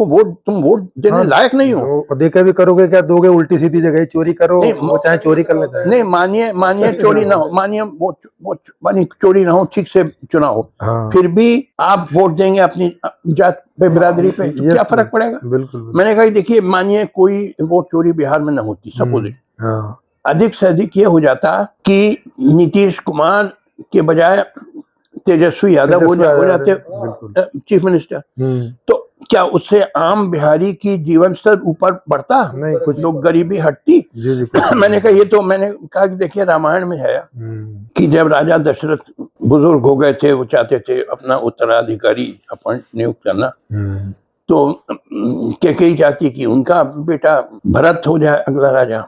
वोट देने लायक नहीं हो। देखा भी करोगे क्या, दोगे उल्टी सीधी जगह चोरी करो, वो चाहे चोरी करना चाहे। नहीं, मानिए चोरी ना हो, मानिए चोरी ना हो, ठीक से चुनाव हो, फिर भी आप वोट देंगे अपनी जात पे, बिरादरी पे, तो क्या फर्क पड़ेगा? बिल्कुल। मैंने कहा देखिए, मानिए कोई वोट चोरी बिहार में ना होती, सपोज अधिक से अधिक ये हो जाता कि नीतीश कुमार के बजाय तेजस्वी यादव हो जाते चीफ मिनिस्टर, तो क्या उससे आम बिहारी की जीवन स्तर ऊपर बढ़ता? नहीं, कुछ लोग गरीबी हटती। मैंने कहा, ये तो मैंने कहा कि देखिए, रामायण में है कि जब राजा दशरथ बुजुर्ग हो गए थे, वो चाहते थे अपना उत्तराधिकारी नियुक्त करना, तो कैकेयी चाहती कि उनका बेटा भरत हो जाए अगला राजा,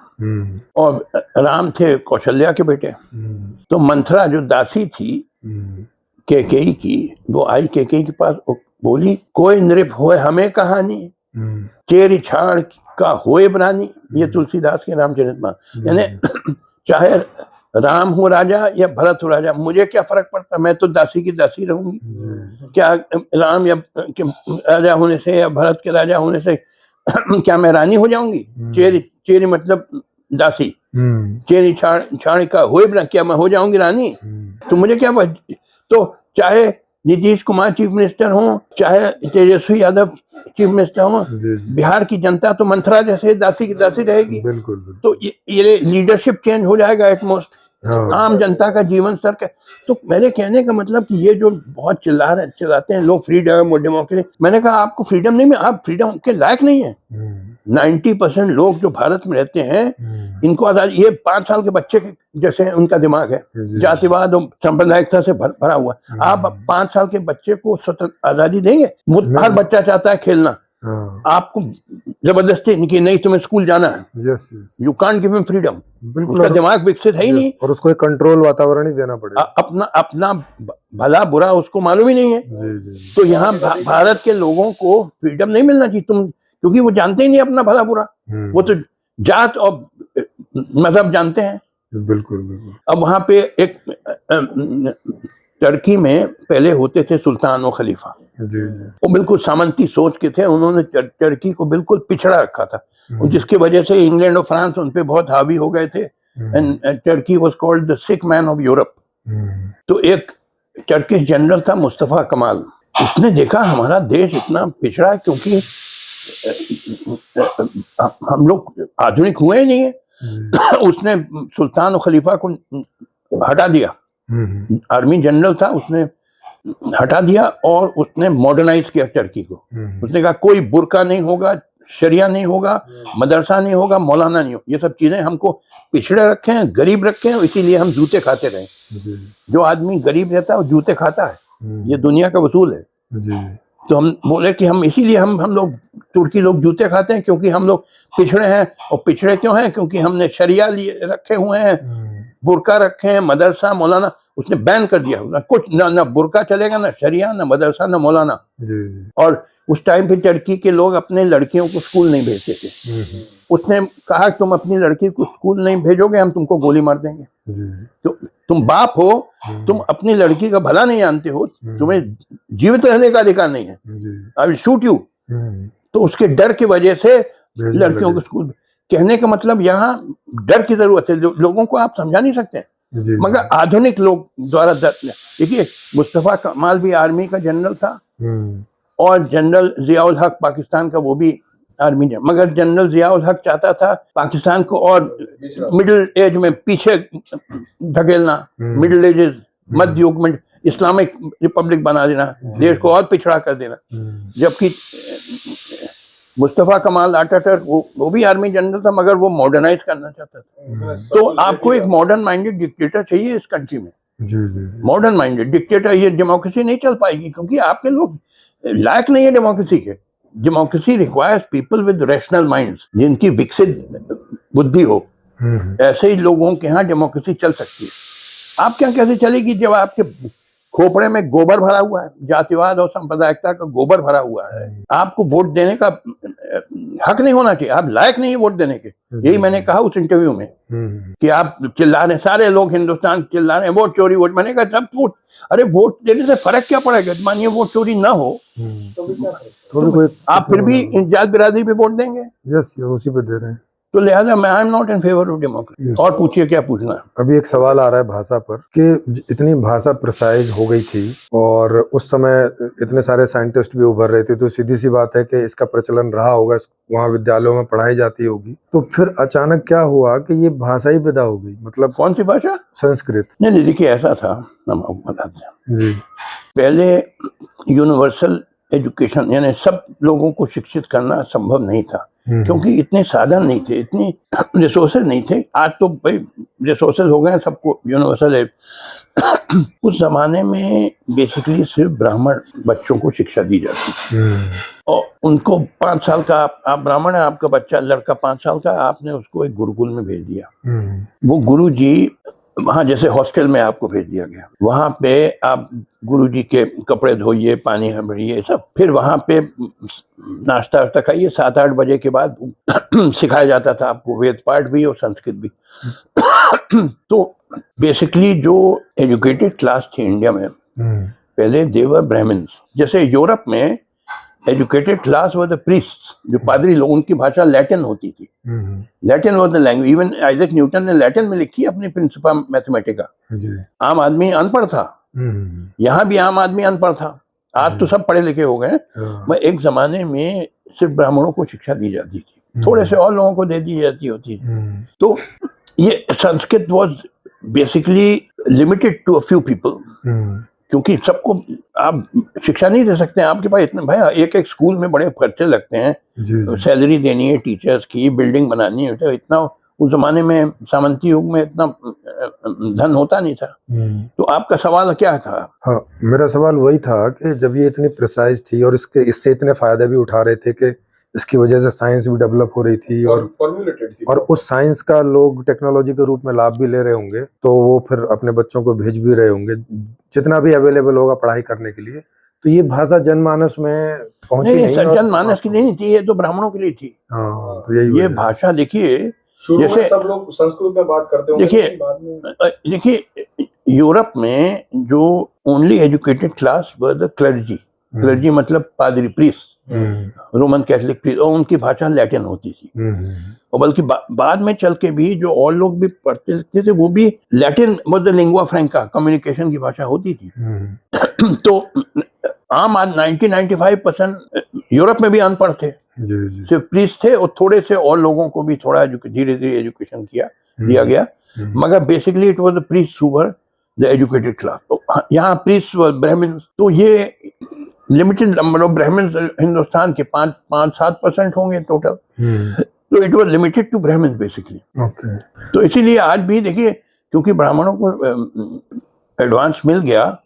और राम थे कौशल्या के बेटे। तो मंथरा जो दासी थी कैकेयी की, वो आई कैकेयी के पास, बोली, कोई नृप होए हमें कहानी, चेरी छाड़ का होए बनानी। ये तुलसीदास के रामचरितमानस। यानी चाहे राम हो राजा या भरत हो राजा, मुझे क्या फर्क पड़ता, मैं तो दासी की दासी रहूंगी। क्या राम या के राजा होने से या भरत के राजा होने से क्या मैं रानी हो जाऊंगी? चेरी मतलब दासी, चेरी छाड़ का होए बना, क्या मैं हो जाऊंगी रानी? तो मुझे क्या तो चाहे नीतीश कुमार चीफ मिनिस्टर हो, चाहे तेजस्वी यादव चीफ मिनिस्टर हो, बिहार की जनता तो मंथरा जैसे दासी की दासी रहेगी। बिल्कुल। तो ये लीडरशिप चेंज हो जाएगा एटमोस्ट, आम जनता का जीवन स्तर का। तो मेरे कहने का मतलब कि ये जो बहुत चिल्लाते हैं लोग फ्रीडम और डेमोक्रेसी, मैंने कहा आपको फ्रीडम नहीं, आप फ्रीडम के लायक नहीं है। 90% लोग जो भारत में रहते हैं, इनको आजादी, ये 5 साल के बच्चे के जैसे उनका दिमाग है, जातिवाद और सांप्रदायिकता से भरा हुआ। आप 5 साल के बच्चे को स्वतंत्र आजादी देंगे? वो हर बच्चा चाहता है खेलना, आपको जबरदस्ती कि नहीं तुम्हें स्कूल जाना है, you can't give him freedom. उसका दिमाग विकसित है ही नहीं, और उसको एक कंट्रोल वातावरण ही देना पड़ेगा। अपना भला बुरा उसको मालूम ही नहीं है। तो यहाँ भारत के लोगों को फ्रीडम नहीं मिलना चाहिए, क्योंकि वो जानते ही नहीं अपना भला बुरा, वो तो जात और मजहब जानते हैं। बिल्कुल। अब वहां पे एक टर्की में पहले होते थे सुल्तान और खलीफा, वो बिल्कुल सामंती सोच के थे। उन्होंने टर्की को बिल्कुल पिछड़ा रखा था, जिसकी वजह से इंग्लैंड और फ्रांस उन पे बहुत हावी हो गए थे। And Turkey was called the sick man of Europe. तो एक टर्किश जनरल था मुस्तफा कमाल, उसने देखा हमारा देश इतना पिछड़ा है, क्योंकि हम लोग आधुनिक हुए नहीं है। उसने सुल्तान और खलीफा को हटा दिया। आर्मी जनरल था, उसने हटा दिया और उसने मॉडर्नाइज किया टर्की को। उसने कहा कोई बुर्का नहीं होगा, शरिया नहीं होगा, मदरसा नहीं होगा, मौलाना नहीं होगा। ये सब चीजें हमको पिछड़े रखे हैं, गरीब रखे हैं, इसीलिए हम जूते खाते रहे। जो आदमी गरीब रहता है वो जूते खाता है, ये दुनिया का वसूल है। तो हम बोले कि हम इसीलिए हम लोग तुर्की लोग जूते खाते हैं, क्योंकि हम लोग पिछड़े हैं। और पिछड़े क्यों हैं? क्योंकि हमने शरिया लिए रखे हुए हैं, बुर्का रखे हैं, मदरसा मौलाना उसने बैन कर दिया। कुछ ना बुर्का चलेगा, ना शरिया, ना मदरसा, ना मौलाना। और उस टाइम पे टर्की के लोग अपने लड़कियों को स्कूल नहीं भेजते थे। उसने कहा तुम अपनी लड़की को स्कूल नहीं भेजोगे, हम तुमको गोली मार देंगे। तो तुम बाप हो, तुम अपनी लड़की का भला नहीं जानते हो, तुम्हें जीवित रहने का अधिकार नहीं है, आई विल शूट यू। तो उसके डर की वजह से लड़कियों को स्कूल, कहने का मतलब यहाँ डर की जरूरत है। लोगों को आप समझा नहीं सकते, मगर आधुनिक लोग द्वारा देखिए, मुस्तफा कमाल भी आर्मी का जनरल था और जनरल जियाउल हक पाकिस्तान का, वो भी आर्मी जनरल। मगर जनरल जियाउल हक चाहता था पाकिस्तान को और मिडिल एज में पीछे धकेलना, मिडिल एज मध्य युग में इस्लामिक रिपब्लिक बना देना, देश को और पिछड़ा कर देना। जबकि मुस्तफा कमाल अटाटर्क वो भी आर्मी जनरल था, मगर वो मॉडर्नाइज करना चाहता था। तो आपको एक मॉडर्न माइंडेड डिक्टेटर चाहिए इस कंट्री में। मॉडर्न माइंडेड डिक्टेटर, ये डेमोक्रेसी नहीं चल पाएगी, क्योंकि आपके लोग लायक नहीं है डेमोक्रेसी के। Democracy requires people with rational minds, जिनकी विकसित बुद्धि हो। ऐसे ही लोगों के यहाँ डेमोक्रेसी चल सकती है। आप क्या कैसे चलेगी जब आपके खोपड़े में गोबर भरा हुआ है, जातिवाद और सांप्रदायिकता का गोबर भरा हुआ है। आपको वोट देने का हक नहीं होना चाहिए, आप लायक नहीं है वोट देने के। यही मैंने कहा उस इंटरव्यू में कि आप चिल्ला रहे, सारे लोग हिंदुस्तान चिल्ला रहे हैं वोट चोरी वोट। मैंने कहा सब वोट, अरे वोट देने से फर्क क्या पड़ेगा? मानिए वोट चोरी ना हो तो आप फिर भी इंजाज बिरादरी पे वोट देंगे। यस, उसी पे दे रहे हैं। तो लिहाजा मैं I am not in favour of democracy. और पूछिए क्या पूछना। अभी एक सवाल आ रहा है भाषा पर कि इतनी भाषा प्रसारित हो गई थी और उस समय इतने सारे साइंटिस्ट भी उभर रहे थे, तो सीधी सी बात है कि इसका प्रचलन रहा होगा, वहाँ विद्यालयों में पढ़ाई जाती होगी। तो फिर अचानक क्या हुआ कि ये भाषा ही पैदा हो गई? मतलब कौन सी भाषा? संस्कृत। नहीं, देखिए ऐसा था, हम आपको बताते हैं जी। पहले यूनिवर्सल एजुकेशन यानी सब लोगों को शिक्षित करना संभव नहीं था, क्योंकि इतने साधन नहीं थे, इतनी रिसोर्सेज नहीं थे। आज तो भाई रिसोर्सेज हो गए, सबको यूनिवर्सल है। उस जमाने में बेसिकली सिर्फ ब्राह्मण बच्चों को शिक्षा दी जाती थी और उनको 5 साल का, आप ब्राह्मण है, आपका बच्चा लड़का 5 साल का, आपने उसको एक गुरुकुल में भेज दिया। वो गुरु जी वहाँ जैसे हॉस्टल में आपको भेज दिया गया, वहाँ पे आप गुरुजी के कपड़े धोइए, पानी भरिए, सब। फिर वहाँ पे नाश्ता वाश्ता खाइए। 7-8 बजे के बाद सिखाया जाता था आपको वेद पाठ भी और संस्कृत भी। तो बेसिकली जो एजुकेटेड क्लास थी इंडिया में पहले, दे वर ब्राह्मण्स। जैसे यूरोप में educated class were the priests, जो पादरी लोग, उनकी भाषा लैटिन होती थी। Latin was the language. Even Isaac Newton ने लैटिन में लिखी अपनी प्रिंसिपा मैथमेटिका। आम आदमी अनपढ़ था, यहाँ भी आम आदमी अनपढ़ था। आज तो सब पढ़े लिखे हो गए। मैं एक जमाने में सिर्फ ब्राह्मणों को शिक्षा दी जाती थी, थोड़े से और लोगों को दे दी जाती होती। तो ये Sanskrit was basically limited to a few people, क्योंकि सबको आप शिक्षा नहीं दे सकते हैं। आपके पास इतने भाई एक स्कूल में बड़े खर्चे लगते हैं, सैलरी देनी है टीचर्स की, बिल्डिंग बनानी है, तो इतना उस जमाने में सामंती युग में इतना धन होता नहीं था। तो आपका सवाल क्या था? हाँ, मेरा सवाल वही था कि जब ये इतनी प्रिसाइज थी और इससे इतने फायदे भी उठा रहे थे कि इसकी वजह से साइंस भी डेवलप हो रही थी और फॉर्मुलेटेड थी, और उस साइंस का लोग टेक्नोलॉजी के रूप में लाभ भी ले रहे होंगे, तो वो फिर अपने बच्चों को भेज भी रहे होंगे जितना भी अवेलेबल होगा पढ़ाई करने के लिए। तो ये भाषा जनमानस में पहुंची नहीं। जनमानस की नहीं थी, ये तो ब्राह्मणों के लिए थी। हाँ, तो यही ये भाषा देखिए, शुरू में सब लोग संस्कृत में बात करते होंगे। देखिए यूरोप में जो only educated class were the clergy. Clergy मतलब पादरी, प्रीस्ट, रोमन कैथोलिक प्रीस्ट, और उनकी भाषा लैटिन होती थी। और बल्कि बाद में चल के भी जो और लोग भी पढ़ते लिखते थे, वो भी लैटिन मतलब लिंगुआ फ्रैंका, कम्युनिकेशन की भाषा होती थी। तो आम 90-95% यूरोप में भी अनपढ़ थे, जी जी। सिर्फ प्रीस्ट थे और थोड़े से और लोगों को भी थोड़ा धीरे धीरे एजुकेशन दिया गया, मगर basically it was the priest who were the educated class. तो यहाँ प्रीस्ट व ब्राह्मण्स, तो ये limited number of Brahmins Hindustan के 5-7% होंगे टोटल, तो it was limited to Brahmins basically. Okay. तो इसीलिए आज भी देखिए, क्योंकि ब्राह्मणों को एडवांस मिल गया,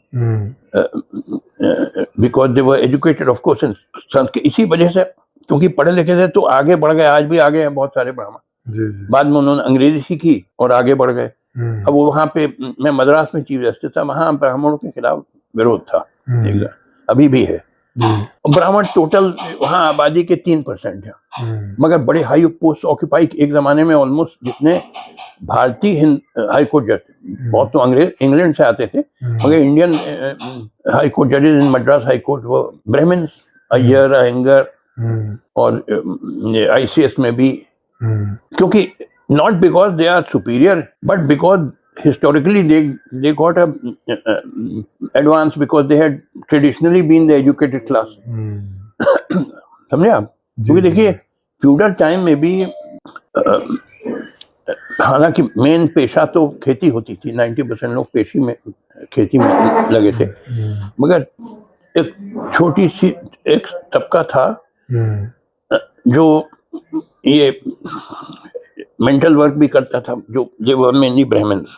because they were educated of course in Sanskrit, इसी वजह से क्योंकि पढ़े लिखे थे तो आगे बढ़ गए। आज भी आगे हैं बहुत सारे ब्राह्मण। जी जी। बाद में उन्होंने अंग्रेजी सीखी और आगे बढ़ गए। अब वो वहाँ पे, मैं मद्रास में चीफ जस्टिस था, वहाँ ब्राह्मणों के खिलाफ विरोध था, अभी भी है। ब्राह्मण टोटल वहाँ आबादी के 3% है, मगर बड़े हाई पोस्ट ऑक्यूपाई एक जमाने में ऑलमोस्ट जितने भारतीय हाई कोर्ट जज, बहुत तो अंग्रेज इंग्लैंड से आते थे, मगर इंडियन हाई कोर्ट जजेस इन मद्रास हाई कोर्ट वो ब्राह्मण्स, अय्यर, अयंगर और ICS में भी, क्योंकि not because they are superior but because historically they got a advance because they had traditionally been the educated class। समझे आप? क्योंकि देखिए फ्यूडल टाइम में भी हालांकि मेन पेशा तो खेती होती थी, 90% लोग खेती में लगे थे, मगर एक छोटी सी एक तबका था जो ये मेंटल वर्क भी करता था, जो दे वर मेनली ब्राह्मण्स।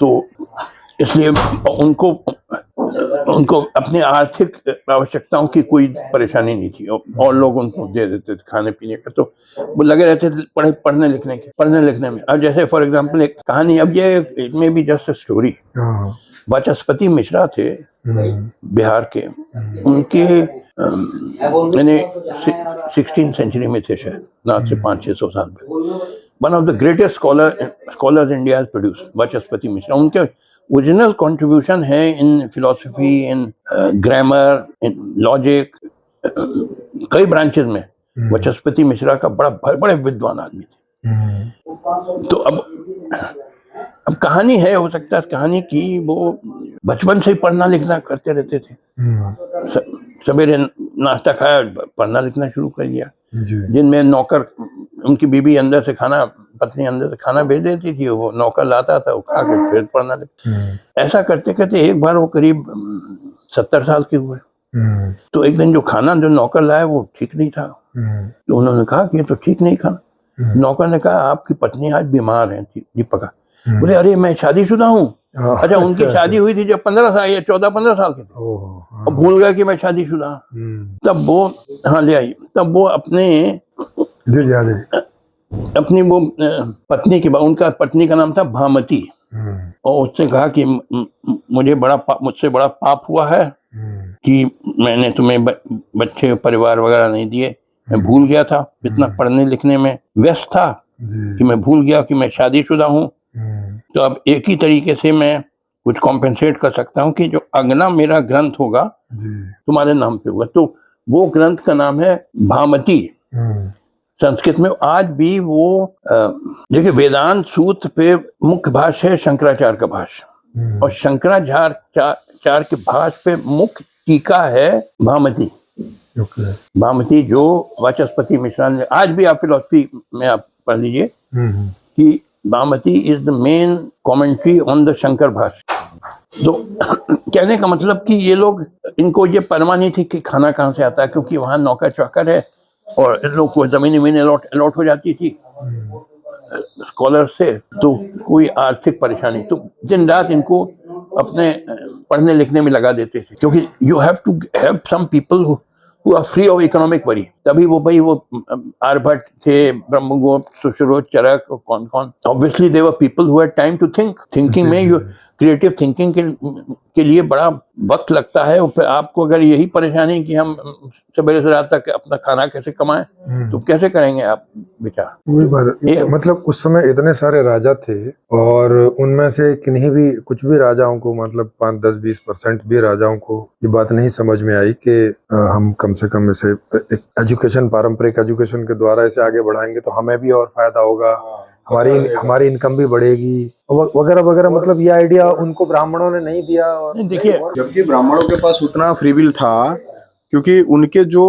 तो इसलिए उनको अपने आर्थिक आवश्यकताओं की कोई परेशानी नहीं थी और लोग उनको दे देते थे खाने पीने का, तो वो लगे रहते थे पढ़ने लिखने में। अब जैसे फॉर एग्जांपल एक कहानी, अब ये इट में भी जस्ट अ स्टोरी। वाचस्पति मिश्रा थे बिहार के, उनके यानी 16th सेंचुरी में थे शायद, आज से 500-600 साल पहले। One of the greatest scholars India has produced, Vachaspati Mishra. उनके ओरिजिनल कंट्रीब्यूशन है in philosophy, in grammar, in logic, कई ब्रांचेस में वाचस्पति मिश्रा का बड़े विद्वान आदमी थे। तो अब कहानी है, हो सकता है कहानी की वो बचपन से ही पढ़ना लिखना करते रहते थे, सवेरे नाश्ता खाया, पढ़ना लिखना शुरू कर दिया। दिन में नौकर, उनकी बीवी अंदर से पत्नी अंदर से खाना भेज देती थी, वो नौकर लाता था, वो खा के फिर पढ़ना लिखना। ऐसा करते करते एक बार वो करीब 70 साल के हुए। तो एक दिन जो नौकर लाया वो ठीक नहीं था, तो उन्होंने कहा कि ये तो ठीक नहीं खाना। नौकर ने कहा आपकी पत्नी आज बीमार है दीपिका। बोले अरे मैं शादीशुदा हूँ। अच्छा, उनकी शादी हुई थी जब 15 साल या 14-15 साल के थे, और भूल गया कि मैं शादीशुदा। तब वो ले आई, तब वो अपनी वो पत्नी के, उनका पत्नी का नाम था भामती, और उससे कहा कि मुझसे बड़ा पाप हुआ है कि मैंने तुम्हें बच्चे परिवार वगैरह नहीं दिए, मैं भूल गया था, इतना पढ़ने लिखने में व्यस्त था कि मैं भूल गया कि मैं शादीशुदा हूँ। तो अब एक ही तरीके से मैं कुछ कॉम्पेंसेट कर सकता हूँ कि जो अगला मेरा ग्रंथ होगा तुम्हारे नाम पे होगा। तो वो ग्रंथ का नाम है भामती। संस्कृत में आज भी वो देखिए, वेदांत सूत्र पे मुख्य भाष्य है शंकराचार्य का भाष्य, और शंकराचार्य के भाष्य पे मुख्य टीका है भामती। भामती जो वाचस्पति मिश्रा ने, आज भी आप फिलोसफी में आप पढ़ लीजिए कि Bhamati is the main commentary on the Shankar भाष्य। तो कहने का मतलब कि ये लोग, इनको ये परवाह नहीं थी कि खाना कहाँ से आता है, क्योंकि वहाँ नौकर चाकर है और इन लोग को जमीन अलॉट हो जाती थी स्कॉलर से, तो कोई आर्थिक परेशानी, तो दिन रात इनको अपने पढ़ने लिखने में लगा देते थे, क्योंकि you have to have some people who are free of economic worry। तभी वो आर्यभट्ट थे, ब्रह्मगुप्त, सुश्रुत, चरक, कौन obviously they were people who had time to think। Thinking में क्रिएटिव थिंकिंग के लिए बड़ा वक्त लगता है, और फिर आपको अगर यही परेशानी कि हम सवेरे से रात तक अपना खाना कैसे कमाएं, तो कैसे करेंगे आप विचार? वही बात, मतलब उस समय इतने सारे राजा थे, और उनमें से किन्हीं भी कुछ भी राजाओं को, मतलब 5-10-20% भी राजाओं को ये बात नहीं समझ में आई कि हम कम से कम इसे एक एजुकेशन, पारंपरिक एजुकेशन के द्वारा इसे आगे बढ़ाएंगे तो हमें भी और फायदा होगा, हमारी इनकम भी बढ़ेगी वगैरह वगैरह। मतलब ये आइडिया उनको ब्राह्मणों ने नहीं दिया। और देखिए, जबकि ब्राह्मणों के पास उतना फ्री विल था, क्योंकि उनके जो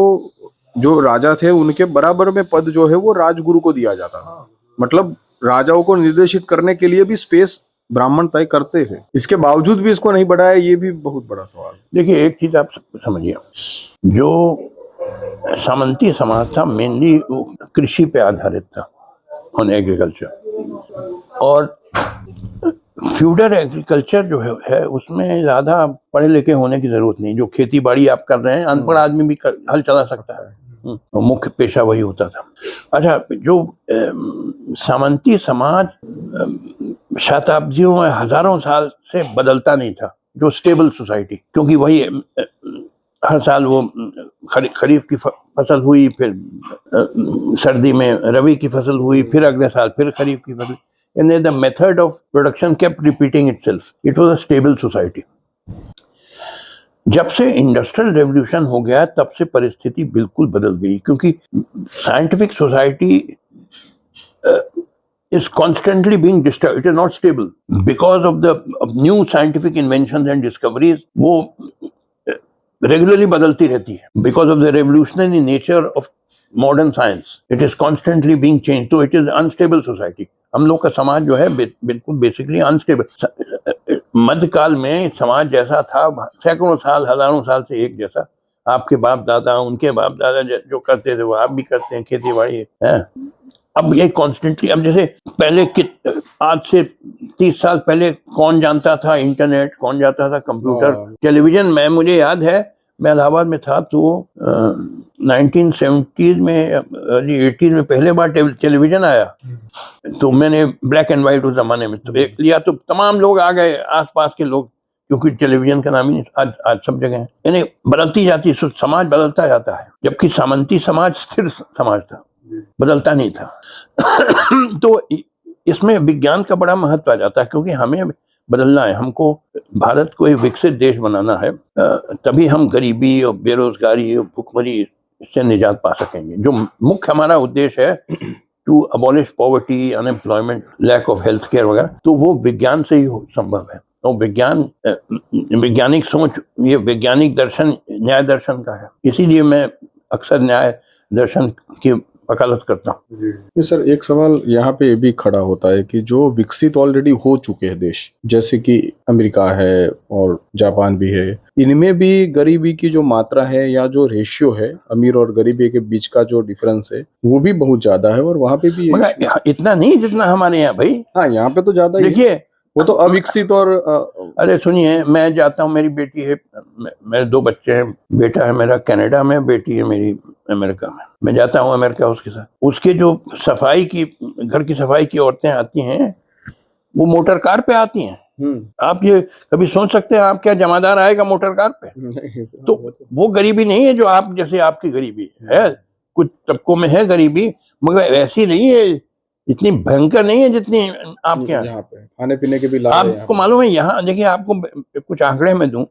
जो राजा थे उनके बराबर में पद जो है वो राजगुरु को दिया जाता था। मतलब राजाओं को निर्देशित करने के लिए भी स्पेस ब्राह्मण तय करते थे, इसके बावजूद भी इसको नहीं बढ़ाया, ये भी बहुत बड़ा सवाल। देखिए एक चीज आप समझिए, जो सामंती समाज था मेनली कृषि पे आधारित था, ऑन एग्रीकल्चर, और फ्यूडल एग्रीकल्चर जो है उसमें ज्यादा पढ़े लिखे होने की जरूरत नहीं। जो खेती बाड़ी आप कर रहे हैं, अनपढ़ आदमी भी हल चला सकता है, मुख्य पेशा वही होता था। अच्छा, जो सामंती समाज शताब्दियों में हजारों साल से बदलता नहीं था, जो स्टेबल सोसाइटी, क्योंकि वही हर साल वो खरीफ की फसल हुई, फिर सर्दी में रबी की फसल हुई, फिर अगले साल फिर खरीफ की फसल, and the method of production kept repeating itself. It was a stable society. जब से इंडस्ट्रियल रेवोल्यूशन हो गया तब से परिस्थिति बिल्कुल बदल गई, क्योंकि scientific society is constantly being disturbed. It is not stable because of the new scientific inventions and discoveries. वो regularly बदलती रहती है because of the revolutionary nature of modern science. It is constantly being changed. So it is unstable society. हम लोग का समाज जो है बिल्कुल बेसिकली अनस्टेबल। मध्यकाल में समाज जैसा था, सैकड़ों साल हजारों साल से एक जैसा, आपके बाप दादा उनके बाप दादा जो करते थे वो आप भी करते हैं, खेती बाड़ी है। अब ये कॉन्स्टेंटली, अब जैसे पहले आज से 30 साल पहले कौन जानता था इंटरनेट, कौन जानता था कंप्यूटर, टेलीविजन। मैं मुझे याद है मैं इलाहाबाद में था तो 1970s में, अर्ली 80s में पहले बार टेलीविजन आया, तो मैंने ब्लैक एंड व्हाइट उस जमाने में तो एक लिया, तो तमाम लोग आ गए, आसपास के लोग, क्योंकि टेलीविजन का नाम ही आज सब जगह है। यानी बदलती जाती, समाज बदलता जाता है, जबकि सामंती समाज स्थिर समाज था, बदलता नहीं था। तो इसमें विज्ञान का बड़ा महत्व आ जाता है, क्योंकि हमें बदलना है, हमको भारत को एक विकसित देश बनाना है, तभी हम गरीबी और बेरोजगारी और भुखमरी से निजात पा सकेंगे। जो मुख्य हमारा उद्देश्य है to abolish poverty, unemployment, lack of health care वगैरह, तो वो विज्ञान से ही संभव है। और वैज्ञानिक सोच, ये वैज्ञानिक दर्शन न्याय दर्शन का है, इसीलिए मैं अक्सर न्याय दर्शन की वकालत करता हूँ। जी सर, एक सवाल यहाँ पे भी खड़ा होता है कि जो विकसित ऑलरेडी हो चुके हैं देश, जैसे कि अमेरिका है और जापान भी है, इनमें भी गरीबी की जो मात्रा है या जो रेशियो है अमीर और गरीबी के बीच का जो डिफरेंस है वो भी बहुत ज्यादा है, और वहाँ पे भी मगर इतना नहीं जितना हमारे यहाँ भाई। हाँ, यहाँ पे तो ज्यादा ही। देखिए वो तो अविकसित और अरे सुनिए, मैं जाता हूँ, मेरी बेटी है, मेरे 2 बच्चे हैं, बेटा है मेरा कनाडा में, बेटी है मेरी अमेरिका में। मैं जाता हूँ अमेरिका उसके साथ, उसके जो सफाई की, घर की सफाई की औरतें आती हैं वो मोटर कार पे आती हैं। आप ये कभी सोच सकते हैं आप क्या जमादार आएगा मोटर कार पे? तो वो गरीबी नहीं है जो आप जैसे आपकी गरीबी है, कुछ तबकों में है गरीबी, मगर ऐसी नहीं है, इतनी भयंकर नहीं है जितनी आपके यहाँ पे खाने पीने के भी लाभ। आपको मालूम है यहाँ, देखिए आपको कुछ आंकड़े में दूं,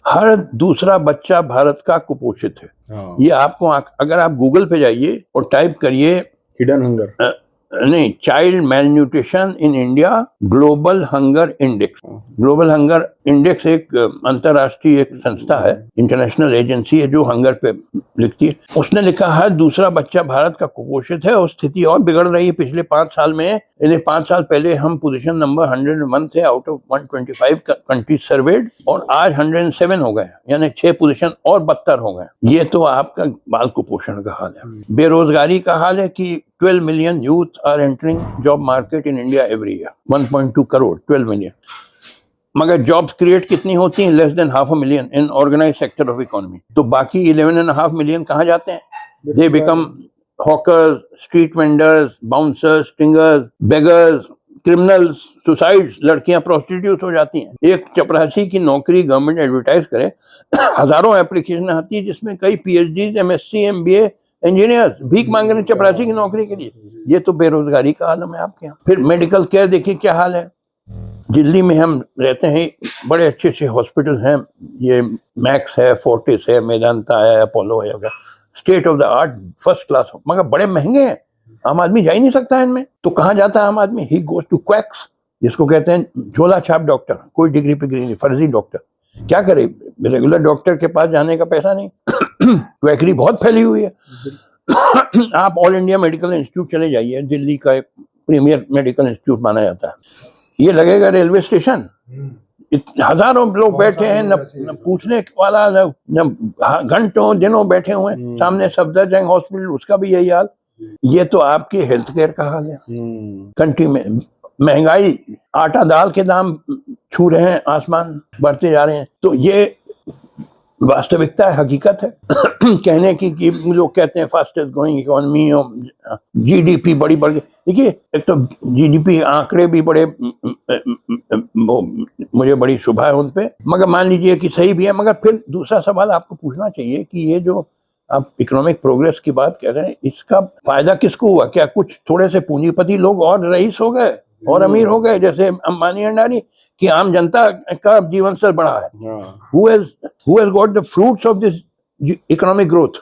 हर दूसरा बच्चा भारत का कुपोषित है। ये आपको अगर आप गूगल पे जाइए और टाइप करिए हिडन हंगर, नहीं, child malnutrition in India global hunger index. Global hunger index एक अंतरराष्ट्रीय एक संस्था है, इंटरनेशनल एजेंसी है जो हंगर पे लिखती है। उसने लिखा हर दूसरा बच्चा भारत का कुपोषित है, और स्थिति और बिगड़ रही है पिछले 5 साल में। इन्हें 5 साल पहले हम पोजीशन नंबर 101 थे आउट ऑफ 125 कंट्रीज सर्वेड, और आज 107 हो गए, यानी 6 पोजीशन और बदतर हो गए। ये तो आपका बाल कुपोषण का हाल है। बेरोजगारी का हाल है कि 12 million youth are entering job market in India every year. 1.2 crore, 12 million. मगर जॉब्स क्रिएट कितनी होती हैं? Less than 500,000 in organise sector of economy. तो बाकी 11.5 million कहाँ जाते हैं? They become hawkers, street vendors, bouncers, stingers, beggars, criminals, suicides. लड़कियां प्रोस्टिट्यूट हो जाती हैं। एक चपरासी की नौकरी गवर्नमेंट एडवर्टाइज करे, हजारों एप्लीकेशन आती है जिसमें कई PhD, MSc, MBA इंजीनियर भीख मांग रहे चपरासी की नौकरी के लिए। ये तो बेरोजगारी का आलम है आपके यहाँ। फिर मेडिकल केयर देखिए क्या हाल है। दिल्ली में हम रहते हैं, बड़े अच्छे अच्छे हॉस्पिटल हैं, ये मैक्स है, फोर्टिस है, मेदांता है, अपोलो है, state of the art first class, मगर बड़े महंगे हैं, आम आदमी जा ही नहीं सकता है इनमें। तो कहाँ जाता है आम आदमी? ही गोज टू क्वैक्स, जिसको कहते हैं झोला छाप डॉक्टर, कोई डिग्री पिग्री नहीं, फर्जी डॉक्टर। क्या करे, रेगुलर डॉक्टर के पास जाने का पैसा नहीं। क्वैकरी बहुत फैली हुई है। आप ऑल इंडिया मेडिकल इंस्टीट्यूट चले जाइए, दिल्ली का एक प्रीमियर मेडिकल इंस्टीट्यूट माना जाता है। ये लगेगा रेलवे स्टेशन, हजारों लोग बैठे हैं, न पूछने वाला, न घंटों दिनों बैठे हुए हैं। सामने सफदरजंग हॉस्पिटल, उसका भी यही हाल। ये तो आपके हेल्थ केयर का हाल है। कंट्री में महंगाई, आटा दाल के दाम छू रहे हैं आसमान, बढ़ते जा रहे हैं। तो ये वास्तविकता है, हकीकत है। कहने की कि लोग कहते हैं फास्टेस्ट ग्रोइंग इकोनॉमी, जीडीपी बड़ी बढ़ गई। देखिए, एक तो जीडीपी आंकड़े भी बड़े, मुझे बड़ी शुभा है उन पे, मगर मान लीजिए कि सही भी है। मगर फिर दूसरा सवाल आपको पूछना चाहिए कि ये जो आप इकोनॉमिक प्रोग्रेस की बात कर रहे हैं, इसका फायदा किसको हुआ? क्या कुछ थोड़े से पूंजीपति लोग और रईस हो गए और अमीर हो गए, जैसे अंबानी अंडानी, कि आम जनता का जीवन स्तर बढ़ा है? Who has got the fruits of this economic growth?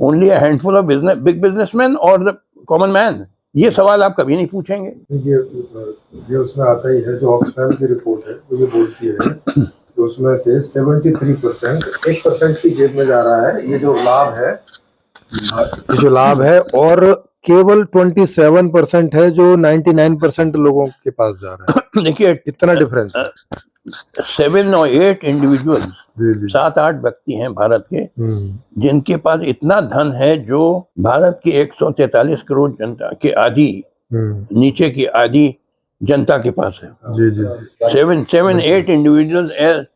Only a handful of big businessmen or the common man? ये सवाल आप कभी नहीं पूछेंगे। ये उसमें आता ही है, जो ऑक्सफैम की रिपोर्ट है वो ये बोलती है कि उसमें से 73%, 1% की जेब में जा रहा है ये जो लाभ है, ये जो लाभ है, और केवल 27% है जो 99% लोगों के पास जा रहा है। देखिए, इतना डिफरेंस है। 7 और 8 इंडिविजुअल्स, 7-8 व्यक्ति हैं भारत के, जिनके पास इतना धन है जो भारत की 143 करोड़ जनता के आधी, नीचे की आधी जनता के पास है। जी जी। 7-8 individuals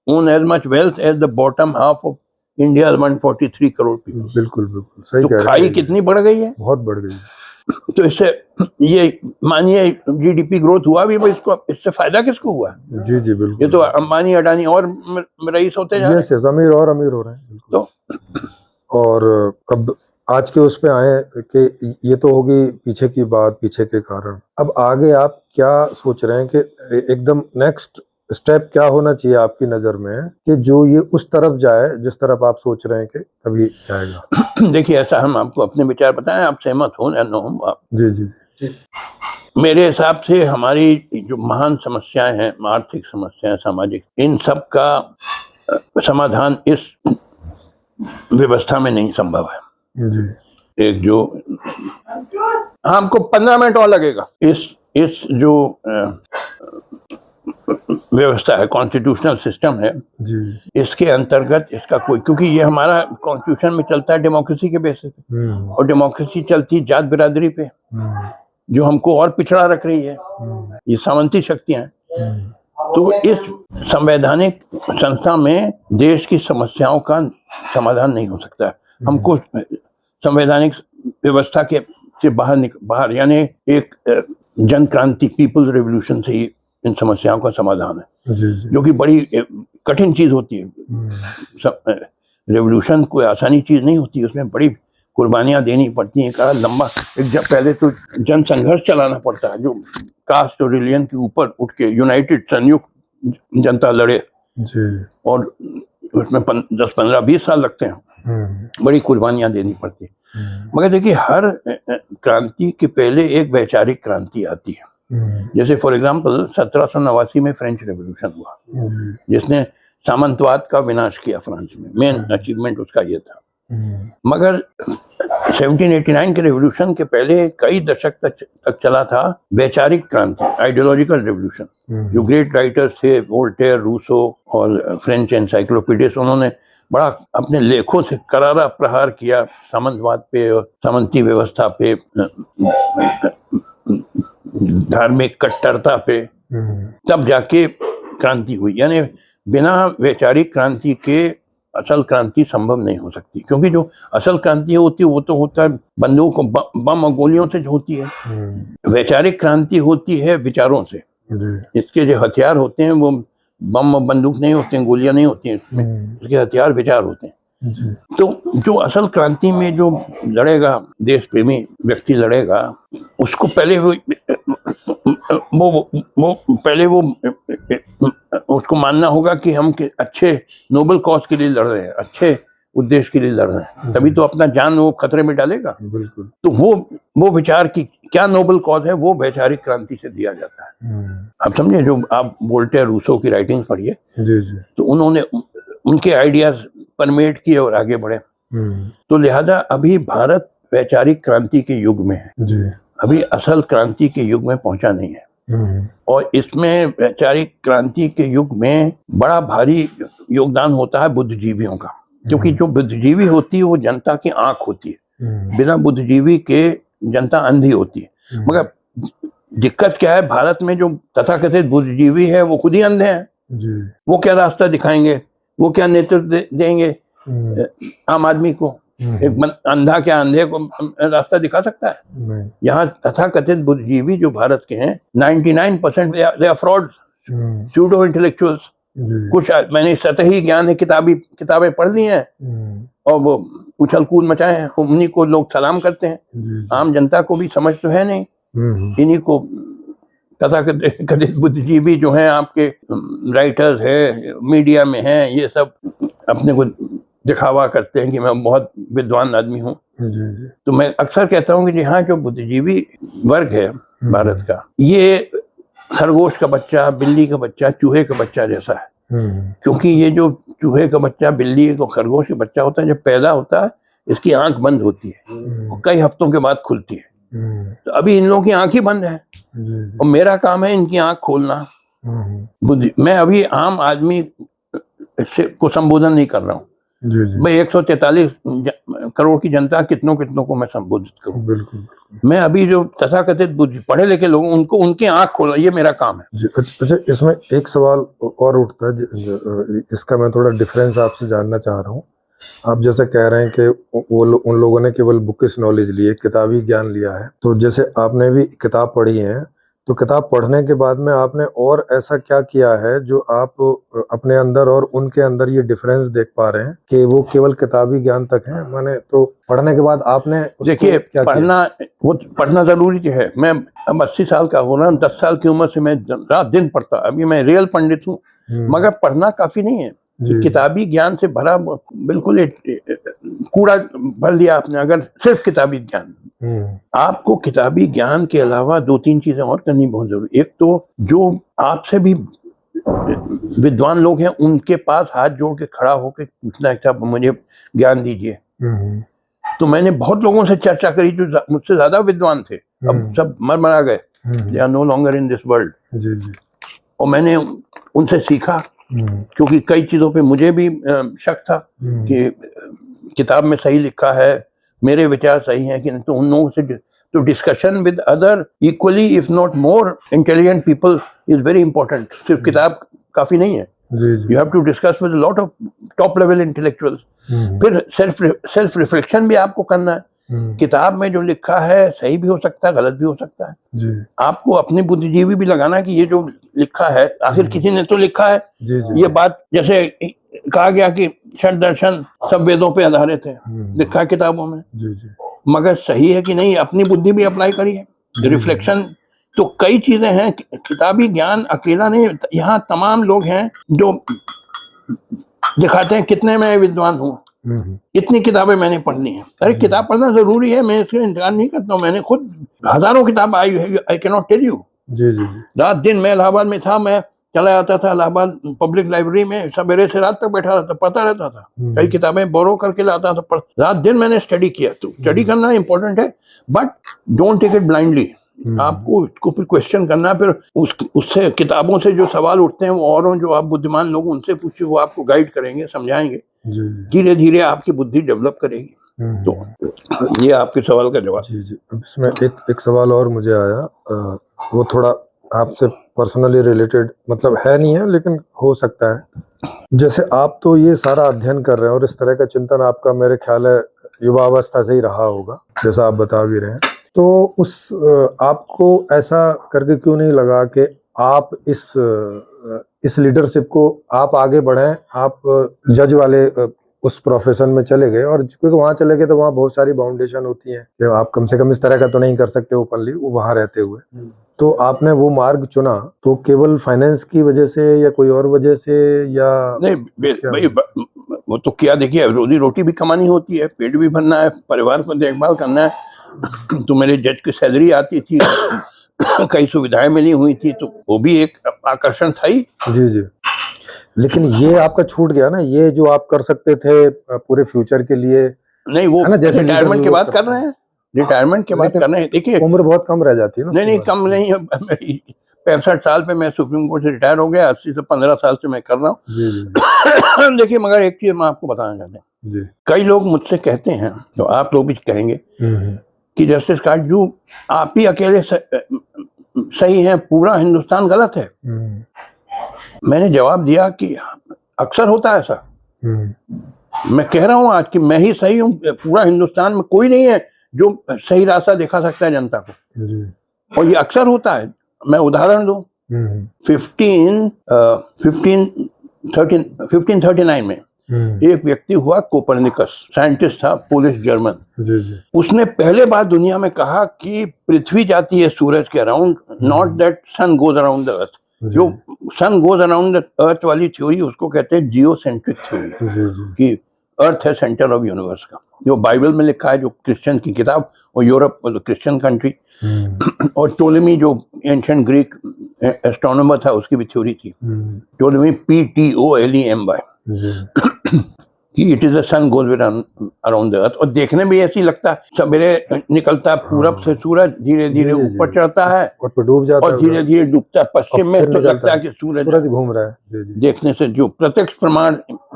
own as much wealth as the bottom half of India's 143 crore people। बिल्कुल बिल्कुल सही तो कह रहे हैं। खाई कितनी बढ़ गई है, बहुत बढ़ गई है। तो इससे ये मानिए जीडीपी ग्रोथ हुआ भी, इसको इससे फायदा किसको हुआ? जी जी बिल्कुल। ये तो अंबानी अडानी और रईस होते जा रहे हैं। यस, अमीर और अमीर हो रहे हैं, बिल्कुल। तो और अब आज के उस पे आए कि ये तो होगी पीछे की बात, पीछे के कारण। अब आगे आप क्या सोच रहे हैं कि एकदम नेक्स्ट स्टेप क्या होना चाहिए आपकी नजर में, कि जो ये उस तरफ जाए जिस तरफ आप सोच रहे हैं कि तभी जाएगा? देखिए, ऐसा हम आपको अपने विचार बताएं, आप सहमत हो या न हो। आप जी जी जी। मेरे हिसाब से हमारी जो महान समस्याएं हैं, आर्थिक समस्याएं, सामाजिक, इन सब का समाधान इस व्यवस्था में नहीं संभव है। जी। एक जो हमको 15 मिनट और लगेगा, इस जो व्यवस्था है, कॉन्स्टिट्यूशनल सिस्टम है जी। इसके अंतर्गत इसका कोई, क्योंकि ये हमारा कॉन्स्टिट्यूशन में चलता है डेमोक्रेसी के बेसिस पे, और डेमोक्रेसी चलती जात बिरादरी पे, जो हमको और पिछड़ा रख रही है, ये सामंती शक्तियां हैं। तो इस संवैधानिक संस्था में देश की समस्याओं का समाधान नहीं हो सकता है। हमको संवैधानिक व्यवस्था के से बाहर यानी एक जन क्रांति, पीपल्स रेवोल्यूशन से ही इन समस्याओं का समाधान है, जी जी। जो कि बड़ी कठिन चीज होती है। रेवोल्यूशन कोई आसानी चीज नहीं होती, उसमें बड़ी कुर्बानियां देनी पड़ती हैं। कहा लंबा पहले तो जन संघर्ष चलाना पड़ता है, जो कास्ट और रिलीजन के ऊपर उठ के यूनाइटेड संयुक्त जनता लड़े जी। और उसमें 10-15-20 साल लगते हैं, बड़ी कुर्बानियां देनी पड़ती है। मगर देखिए, हर क्रांति के पहले एक वैचारिक क्रांति आती है। जैसे फॉर एग्जाम्पल 1789 में फ्रेंच रेवोल्यूशन हुआ, जिसने सामंतवाद का विनाश किया फ्रांस में। मेन अचीवमेंट उसका ये था। मगर 1789 के रेवोल्यूशन के पहले कई दशक तक चला था वैचारिक क्रांति, आइडियोलॉजिकल रेवोल्यूशन। जो ग्रेट राइटर्स थे, वोल्टेयर, रूसो और फ्रेंच एनसाइक्लोपीडियस, उन्होंने बड़ा अपने लेखों से करारा प्रहार किया सामंतवाद पे और सामंती व्यवस्था पे, धार्मिक कट्टरता पे। तब जाके क्रांति हुई। यानी बिना वैचारिक क्रांति के असल क्रांति संभव नहीं हो सकती, क्योंकि जो असल क्रांति होती है वो तो होता है बंदूक, बम और गोलियों से होती है। वैचारिक क्रांति होती है विचारों से। इसके जो हथियार होते हैं वो बम और बंदूक नहीं होते हैं, गोलियां नहीं होती हैं, इसके हथियार विचार होते हैं। तो जो असल क्रांति में जो लड़ेगा, देश प्रेमी व्यक्ति लड़ेगा, उसको पहले वो उसको मानना होगा कि हम अच्छे नोबल कॉज के लिए लड़ रहे हैं, अच्छे उद्देश्य के लिए लड़ रहे हैं, तभी तो अपना जान वो खतरे में डालेगा। बिल्कुल। तो वो विचार की क्या नोबल कॉज है, वो वैचारिक क्रांति से दिया जाता है। आप समझे, जो आप बोलते हैं रूसो की राइटिंग पढ़िए, जी जी। तो उन्होंने उनके आइडियाज परमेट किए और आगे बढ़े। तो लिहाजा अभी भारत वैचारिक क्रांति के युग में है जी। अभी असल क्रांति के युग में पहुंचा नहीं है। और इसमें वैचारिक क्रांति के युग में बड़ा भारी योगदान होता है बुद्धिजीवियों का, क्योंकि जो बुद्धिजीवी होती है वो जनता की आंख होती है। बिना बुद्धिजीवी के जनता अंधी होती है। मगर दिक्कत क्या है, भारत में जो तथाकथित बुद्धिजीवी है वो खुद ही अंधे हैं जी। वो क्या रास्ता दिखाएंगे, वो क्या नेतृत्व देंगे आम आदमी को? एक अंधा क्या अंधे को रास्ता दिखा सकता है? नहीं। यहाँ तथाकथित बुद्धिजीवी जो भारत के हैं 99% they are fraud, pseudo intellectuals. कुछ मैंने सतही ज्ञान है, किताबें पढ़ ली हैं और वो उछल कूद मचाए हैं, उन्हीं को लोग सलाम करते हैं। आम जनता को भी समझ तो है नहीं। इन्हीं को तथाकथित बुद्धिजीवी जो हैं, आपके राइटर्स है, मीडिया में हैं, ये सब अपने को दिखावा करते हैं कि मैं बहुत विद्वान आदमी हूँ। तो मैं अक्सर कहता हूँ कि यहाँ जो बुद्धिजीवी वर्ग है भारत का, ये खरगोश का बच्चा, बिल्ली का बच्चा, चूहे का बच्चा जैसा है। क्योंकि ये जो चूहे का बच्चा, बिल्ली को खरगोश का बच्चा होता है, जब पैदा होता है इसकी आंख बंद होती है और कई हफ्तों के बाद खुलती है। तो अभी इन लोगों की आंख ही बंद है और मेरा काम है इनकी आंख खोलना। मैं अभी आम आदमी को संबोधन नहीं कर रहा हूँ। मैं 143 करोड़ की जनता कितनों को मैं संबोधित करूं। बिल्कुल। मैं अभी जो तथाकथित पढ़े लिखे लोग उनको उनकी आंख खोलना, ये मेरा काम है। अच्छा, इसमें एक सवाल और उठता है, इसका मैं थोड़ा डिफरेंस आपसे जानना चाह रहा हूँ। आप जैसे कह रहे हैं कि उन लोगों ने केवल बुकिश नॉलेज ली है, किताबी ज्ञान लिया है, तो जैसे आपने भी किताब पढ़ी है, तो किताब पढ़ने के बाद में आपने और ऐसा क्या किया है जो आप अपने अंदर और उनके अंदर ये डिफरेंस देख पा रहे हैं कि वो केवल किताबी ज्ञान तक है? माने तो पढ़ने के बाद आपने देखिए, पढ़ना जरूरी है। मैं अब 80 साल का हो रहा हूँ, 10 साल की उम्र से मैं रात दिन पढ़ता। अभी मैं रियल पंडित हूँ, मगर पढ़ना काफी नहीं है। किताबी ज्ञान से भरा बिल्कुल कूड़ा भर लिया आपने अगर सिर्फ किताबी ज्ञान। आपको किताबी ज्ञान के अलावा 2-3 चीजें और करनी बहुत जरूरी। एक तो जो आपसे भी विद्वान लोग हैं उनके पास हाथ जोड़ के खड़ा होकर पूछना है, मुझे ज्ञान दीजिए। तो मैंने बहुत लोगों से चर्चा करी जो मुझसे ज्यादा विद्वान थे, अब सब मर गए, they are no longer in this world. और मैंने उनसे सीखा, क्योंकि कई चीजों पे मुझे भी शक था कि किताब में सही लिखा है, मेरे विचार सही हैं कि नहीं। तो उन लोगों से तो discussion with other equally if not more intelligent people is very important. सिर्फ किताब काफी नहीं है, you have to discuss with lot of top level intellectuals. फिर सेल्फ रिफ्लेक्शन भी आपको करना है। किताब में जो लिखा है सही भी हो सकता है, गलत भी हो सकता है। आपको अपनी बुद्धिजीवी भी लगाना कि ये जो लिखा है आखिर किसी ने तो लिखा है। ये बात जैसे कहा गया कि षट दर्शन सब वेदों पे आधारित है, लिखा है किताबों में, मगर सही है कि नहीं, अपनी बुद्धि भी अप्लाई करिए। रिफ्लेक्शन तो कई चीजें हैं, किताबी ज्ञान अकेला नहीं। यहाँ तमाम लोग हैं जो दिखाते हैं कितने मैं विद्वान हूँ, इतनी किताबें मैंने पढ़ ली हैं। अरे किताब पढ़ना जरूरी है, मैं इसका इनकार नहीं करता हूँ। मैंने खुद हजारों किताब आई है, I can not tell you. रात दिन मैं इलाहाबाद में था, मैं चला जाता था इलाहाबाद पब्लिक लाइब्रेरी में, सवेरे से रात तक बैठा रहता, पढ़ता रहता था। कई किताबें बोरो करके लाता था, रात दिन मैंने स्टडी किया। तो स्टडी करना इंपॉर्टेंट है, but don't take it blindly. आपको इसको फिर क्वेश्चन करना, फिर उससे किताबों से जो सवाल उठते हैं वो औरों जो आप बुद्धिमान लोग उनसे पूछिए, वो आपको गाइड करेंगे, समझाएंगे, धीरे धीरे आपकी बुद्धि डेवलप करेगी। तो ये आपके सवाल का जवाब। जी। अब इसमें एक सवाल और मुझे आया, वो थोड़ा आपसे पर्सनली रिलेटेड मतलब है नहीं है, लेकिन हो सकता है। जैसे आप तो ये सारा अध्ययन कर रहे हैं और इस तरह का चिंतन आपका मेरे ख्याल है युवावस्था से ही रहा होगा, जैसा आप बता भी रहे हैं। तो आपको ऐसा करके क्यों नहीं लगा कि आप इस लीडरशिप को आप आगे बढ़ाएं, आप जज वाले उस प्रोफेशन में चले गए? और क्योंकि वहां चले गए तो वहां बहुत सारी बाउंडेशन होती हैं कि आप कम से कम इस तरह का तो नहीं कर सकते ओपनली वहां रहते हुए। तो आपने वो मार्ग चुना तो केवल फाइनेंस की वजह से या कोई और वजह से, या नहीं भाई, वो तो क्या, देखिए रोजी रोटी भी कमानी होती है, पेट भी भरना है, परिवार को देखभाल करना है। तो मेरे जज की सैलरी आती थी, कई सुविधाएं मिली हुई थी, तो वो भी एक आकर्षण था ही। जी जी। लेकिन ये आपका छूट गया ना, ये जो आप कर सकते थे पूरे फ्यूचर के लिए, नहीं वो है ना, जैसे रिटायरमेंट के लीडर बाद कर रहे हैं, रिटायरमेंट के बाद लेकिन कर रहे हैं। देखिए उम्र बहुत कम रह जाती है ना नहीं उसके नहीं बाद। कम नहीं है, 65 साल पे मैं सुप्रीम कोर्ट से रिटायर हो गया, 80 से 15 साल से मैं कर रहा हूँ। जी जी देखिए मगर एक चीज मैं आपको बताना चाहता हूँ, जी। कई लोग मुझसे कहते हैं, तो आप लोग भी कहेंगे हम्म, कि जस्टिस काटजू आप ही अकेले सही हैं, पूरा हिंदुस्तान गलत है। हम्म, मैंने जवाब दिया कि अक्सर होता है ऐसा। मैं कह रहा हूं आज कि मैं ही सही हूं, पूरा हिंदुस्तान में कोई नहीं है जो सही रास्ता दिखा सकता है जनता को, जी। और ये अक्सर होता है। मैं उदाहरण दूं, 1539 में एक व्यक्ति हुआ कोपरनिकस, साइंटिस्ट था, पोलिश जर्मन। जी जी। उसने पहले बार दुनिया में कहा कि पृथ्वी जाती है सूरज के around, not that sun goes around the earth. जो sun goes around the earth वाली थ्योरी, उसको कहते हैं जियोसेंट्रिक थ्योरी, जी जी। कि अर्थ है सेंटर ऑफ यूनिवर्स का, जो बाइबल में लिखा है, जो क्रिश्चियन की किताब, और यूरोप क्रिश्चियन कंट्री, और टोलेमी जो एंशिएंट ग्रीक एस्ट्रोनॉमर था, उसकी भी थ्योरी थी, टोलेमी PTOLEMY, कि it is the sun goes around the अर्थ। और देखने में ऐसी लगता है, सवेरे निकलता है पूरब से सूरज, धीरे धीरे ऊपर चढ़ता है और फिर डूब जाता है, और धीरे धीरे डूबता है पश्चिम में, तो लगता है कि सूरज घूम रहा है। जी जी। देखने से जो प्रत्यक्ष प्रमाण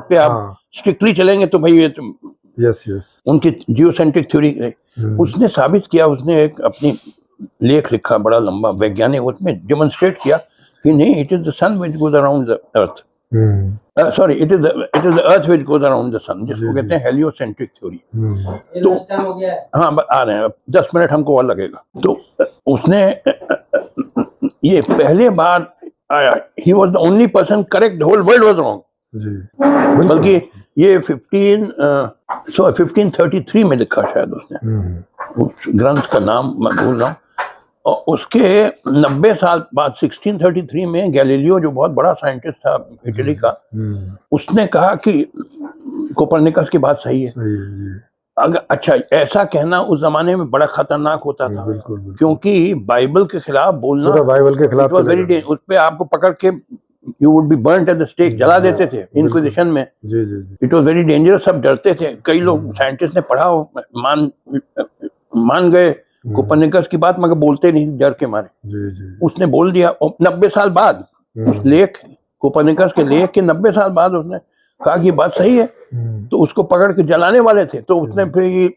पे आप स्ट्रिक्टली चलेंगे तो भाई ये तो यस यस। उनकी जियोसेंट्रिक थ्योरी उसने साबित किया। उसने एक अपनी लेख लिखा बड़ा लंबा, वैज्ञानिक, उसमें डेमोन्स्ट्रेट किया कि नहीं, it is the sun which goes around the earth, sorry it is the earth which goes around the sun, जिसको कहते हैं हेलियोसेंट्रिक थ्योरी। तो हाँ आ रहे हैं, 10 मिनट हमको और लगेगा। तो उसने ये पहले बार आया, he was the only person correct, the whole world was wrong जी। बल्कि ये 1533 में लिखा शायद उसने, उस ग्रंथ का नाम मैं भूल रहा हूँ। और उसके 90 साल बाद 1633 में गैलीलियो, जो बहुत बड़ा साइंटिस्ट था इटली का, उसने कहा कि कोपरनिकस की बात सही है। सही है जी। अगर अच्छा, ऐसा कहना उस जमाने में बड़ा खतरनाक होता था, बिल्कुल बिल्कुल। क्योंकि बाइबल के खिलाफ बोलना, पूरा बाइबल के खिलाफ वेरी, उस पे आपको पकड़ के you would be burned at the stake, जला देते थे इंक्विजिशन में। जी जी जी। इट वॉज वेरी डेंजरस, सब डरते थे। कई लोग साइंटिस्ट ने पढ़ा हो, मान गए कोपरनिकस की बात, मगर बोलते नहीं, डर के मारे। जी जी। उसने बोल दिया। 90 साल बाद उस लेख, कोपरनिकस के लेख के 90 साल बाद उसने कहा कि बात सही है, तो उसको पकड़ के जलाने वाले थे। तो उसने फिर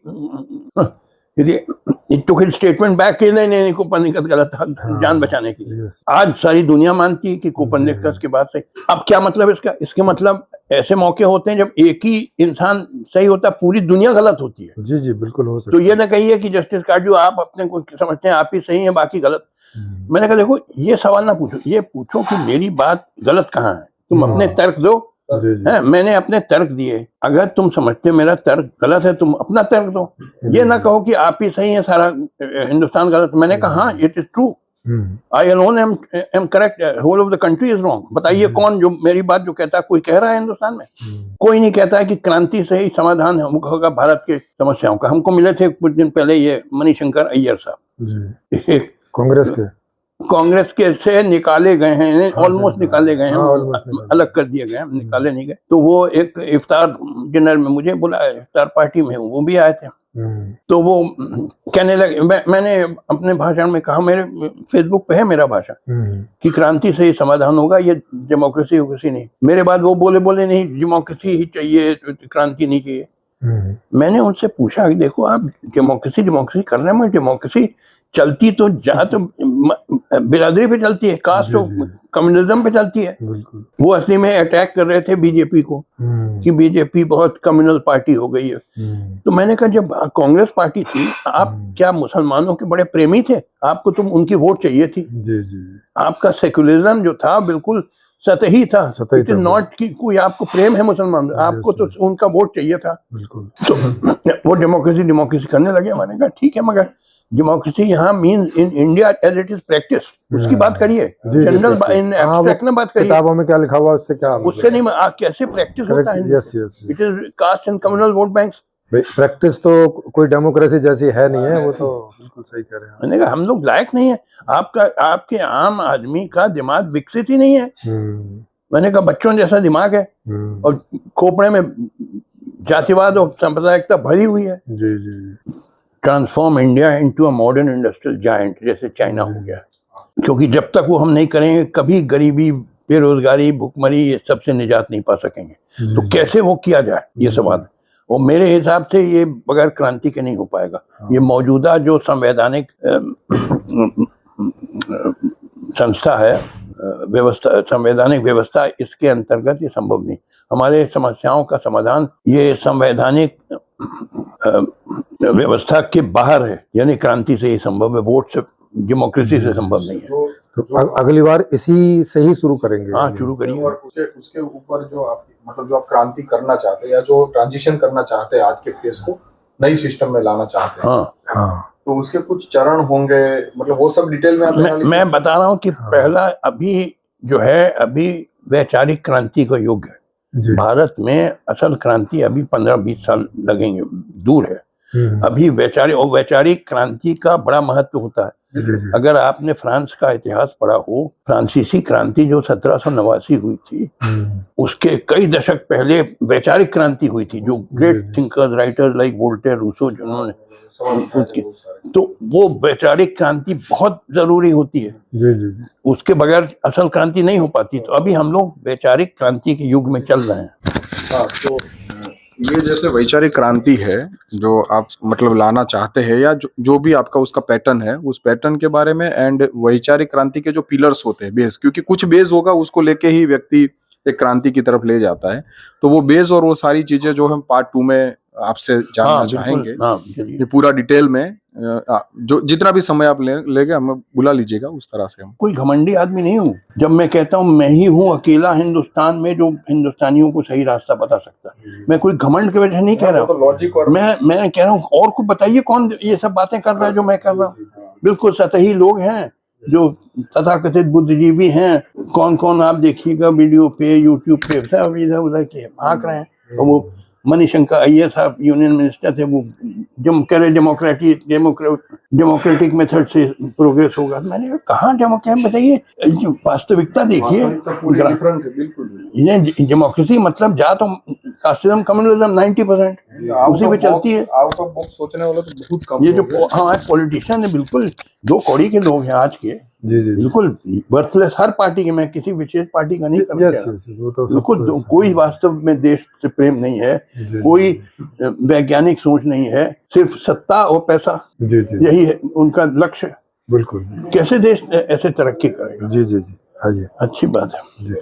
टुक हिज स्टेटमेंट बैक कि नहीं कोपरनिकस गलत था, जान बचाने के लिए। आज सारी दुनिया मानती है कि कोपरनिकस की बात सही। अब क्या मतलब इसका? इसके मतलब ऐसे मौके होते हैं जब एक ही इंसान सही होता है, पूरी दुनिया गलत होती है। जी जी बिल्कुल हो सकता तो ये ना कहिए कि जस्टिस काटजू आप अपने को समझते हैं आप ही सही हैं, बाकी गलत। मैंने कहा देखो, ये सवाल ना पूछो, ये पूछो कि मेरी बात गलत कहाँ है, तुम अपने तर्क दो। है, मैंने अपने तर्क दिए, अगर तुम समझते मेरा तर्क गलत है, तुम अपना तर्क दो। ये ना कहो कि आप ही सही है, सारा हिंदुस्तान गलत। मैंने कहा हाँ, it is true, I alone am correct, whole of the country is wrong. बताइए कौन जो मेरी बात जो कहता है, कोई कह रहा है हिंदुस्तान में? कोई नहीं कहता है कि क्रांति से ही समाधान होगा भारत के समस्याओं का। हमको मिले थे कुछ दिन पहले ये मणिशंकर अय्यर साहब, कांग्रेस के से निकाले गए हैं, ऑलमोस्ट निकाले गए हैं, अलग कर दिए गए हैं, निकाले नहीं गए। तो वो एक इफ्तार डिनर में मुझे बुलाया, इफ्तार पार्टी में वो भी आए थे। तो वो कहने लगे, मैंने अपने भाषण में कहा, मेरे फेसबुक पे है मेरा भाषण, कि क्रांति से ही समाधान होगा, ये डेमोक्रेसी नहीं। मेरे बाद वो बोले नहीं, डेमोक्रेसी ही चाहिए, क्रांति नहीं चाहिए। मैंने उनसे पूछा कि देखो, आप डेमोक्रेसी कर रहे हैं, डेमोक्रेसी चलती तो बिरादरी पे चलती है, कास्ट तो कम्युनिज्म पे चलती है। वो असली में अटैक कर रहे थे बीजेपी को, कि बीजेपी बहुत कम्युनल पार्टी हो गई है। तो मैंने कहा, जब कांग्रेस पार्टी थी, आप क्या मुसलमानों के बड़े प्रेमी थे? आपको तुम उनकी वोट चाहिए थी। आपका सेक्युलरिज्म जो था बिल्कुल सतही था, इट इज नॉट कि कोई आपको प्रेम है मुसलमान, आपको तो उनका वोट चाहिए था। तो वो डेमोक्रेसी करने लगे। मैंने कहा ठीक है, मगर डेमोक्रेसी यहाँ mean in India as it is practice, उसकी बात करिए, जी, जनरल practice। इन हाँ, वो एब्स्ट्रैक्ट में बात करिए, किताबों में क्या लिखा हुआ है उससे क्या उससे नहीं कैसे प्रैक्टिस होता है। Yes yes it is caste and communal vote banks. Practice तो कोई डेमोक्रेसी जैसी है नहीं है, वो तो बिल्कुल सही कह रहे हैं। मैंने कहा हम लोग लायक नहीं है, आपके आम आदमी का दिमाग विकसित ही नहीं है। मैंने कहा बच्चों जैसा दिमाग है और खोपड़े में जातिवाद और सांप्रदायिकता भरी हुई है। जी जी transform India into a modern industrial giant जैसे चाइना हो गया, क्योंकि जब तक वो हम नहीं करेंगे कभी गरीबी, बेरोजगारी, भुखमरी ये सबसे निजात नहीं पा सकेंगे। तो कैसे वो किया जाए ये सवाल है, और मेरे हिसाब से ये बगैर क्रांति के नहीं हो पाएगा। ये मौजूदा जो संवैधानिक संस्था है, व्यवस्था, संवैधानिक व्यवस्था, इसके अंतर्गत ये संभव नहीं। हमारे समस्याओं का समाधान ये संवैधानिक व्यवस्था के बाहर है, यानी क्रांति से ही संभव है, वोट से, डेमोक्रेसी से संभव नहीं है। तो अगली बार इसी से ही शुरू करेंगे। हाँ, शुरू करिए। और उसके ऊपर जो आप मतलब जो आप क्रांति करना चाहते हैं या जो ट्रांजिशन करना चाहते हैं आज के फेस को नई सिस्टम में लाना चाहते हैं, हाँ हाँ, तो उसके कुछ चरण होंगे, मतलब वो सब डिटेल में आप मैं बता रहा हूँ कि पहला अभी जो है, अभी वैचारिक क्रांति का युग है। जी भारत में असल क्रांति अभी 15-20 साल लगेंगे, दूर है। अभी वैचारिक क्रांति का बड़ा महत्व होता है। जी अगर आपने फ्रांस का इतिहास पढ़ा हो, फ्रांसीसी क्रांति जो 1789 हुई थी, उसके कई दशक पहले वैचारिक क्रांति हुई थी, जो great thinkers, writers like Voltaire, Rousseau, जिन्होंने उसके, तो वो वैचारिक क्रांति बहुत जरूरी होती है। जी जी उसके बगैर असल क्रांति नहीं हो पाती। तो अभी हम लोग वैचारिक क्रांति के युग में चल रहे हैं। हाँ, तो ये जैसे वैचारिक क्रांति है जो आप मतलब लाना चाहते हैं, या जो भी आपका उसका पैटर्न है, उस पैटर्न के बारे में, एंड वैचारिक क्रांति के जो पिलर्स होते हैं, बेस, क्योंकि कुछ बेस होगा उसको लेके ही व्यक्ति एक क्रांति की तरफ ले जाता है। तो वो बेस और वो सारी चीजें जो हम पार्ट 2 में आपसे जानना चाहेंगे, ये पूरा डिटेल में, जो जितना भी समय आप लेंगे हमें बुला लीजिएगा, उस तरह से हम। कोई घमंडी आदमी नहीं हूँ। जब मैं कहता हूँ मैं ही हूँ अकेला हिंदुस्तान में जो हिंदुस्तानियों को सही रास्ता बता सकता है, मैं कोई घमंड की वजह नहीं कह रहा हूँ। लॉजिक और मैं कह रहा हूँ और को बताइए कौन ये सब बातें कर रहा है जो मैं कर रहा हूँ। बिल्कुल सतही लोग हैं जो तथाकथित बुद्धिजीवी हैं। कौन कौन आप देखिएगा वीडियो पे, यूट्यूब पे, सब इधर उधर के भाग रहे हैं। और वो मणिशंकर अय्यर साहब यूनियन मिनिस्टर थे, वो जब कह रहे डेमोक्रेटिक मेथड से प्रोग्रेस होगा। मैंने कहा कहाँ डेमोक्रेट, बताइए वास्तविकता देखिए। इन्हें डेमोक्रेसी मतलब जा तो कास्टिज्म, कम्युनलिज्म 90% उसी पे चलती है। आउट ऑफ बॉक्स सोचने वाले तो बहुत कम। ये जो हमारे पॉलिटिशियन है बिल्कुल दो कौड़ी के लोग हैं आज के, जी जी बिल्कुल वर्थलेस। हर पार्टी के, मैं किसी विशेष पार्टी का नहीं कर रहा, वो तो बिल्कुल कोई वास्तव में देश से प्रेम नहीं है, कोई वैज्ञानिक सोच नहीं है, सिर्फ सत्ता और पैसा, जी जी यही है उनका लक्ष्य। बिल्कुल। कैसे देश ऐसे तरक्की करेगा? जी जी जी, आइए। अच्छी बात है। जी।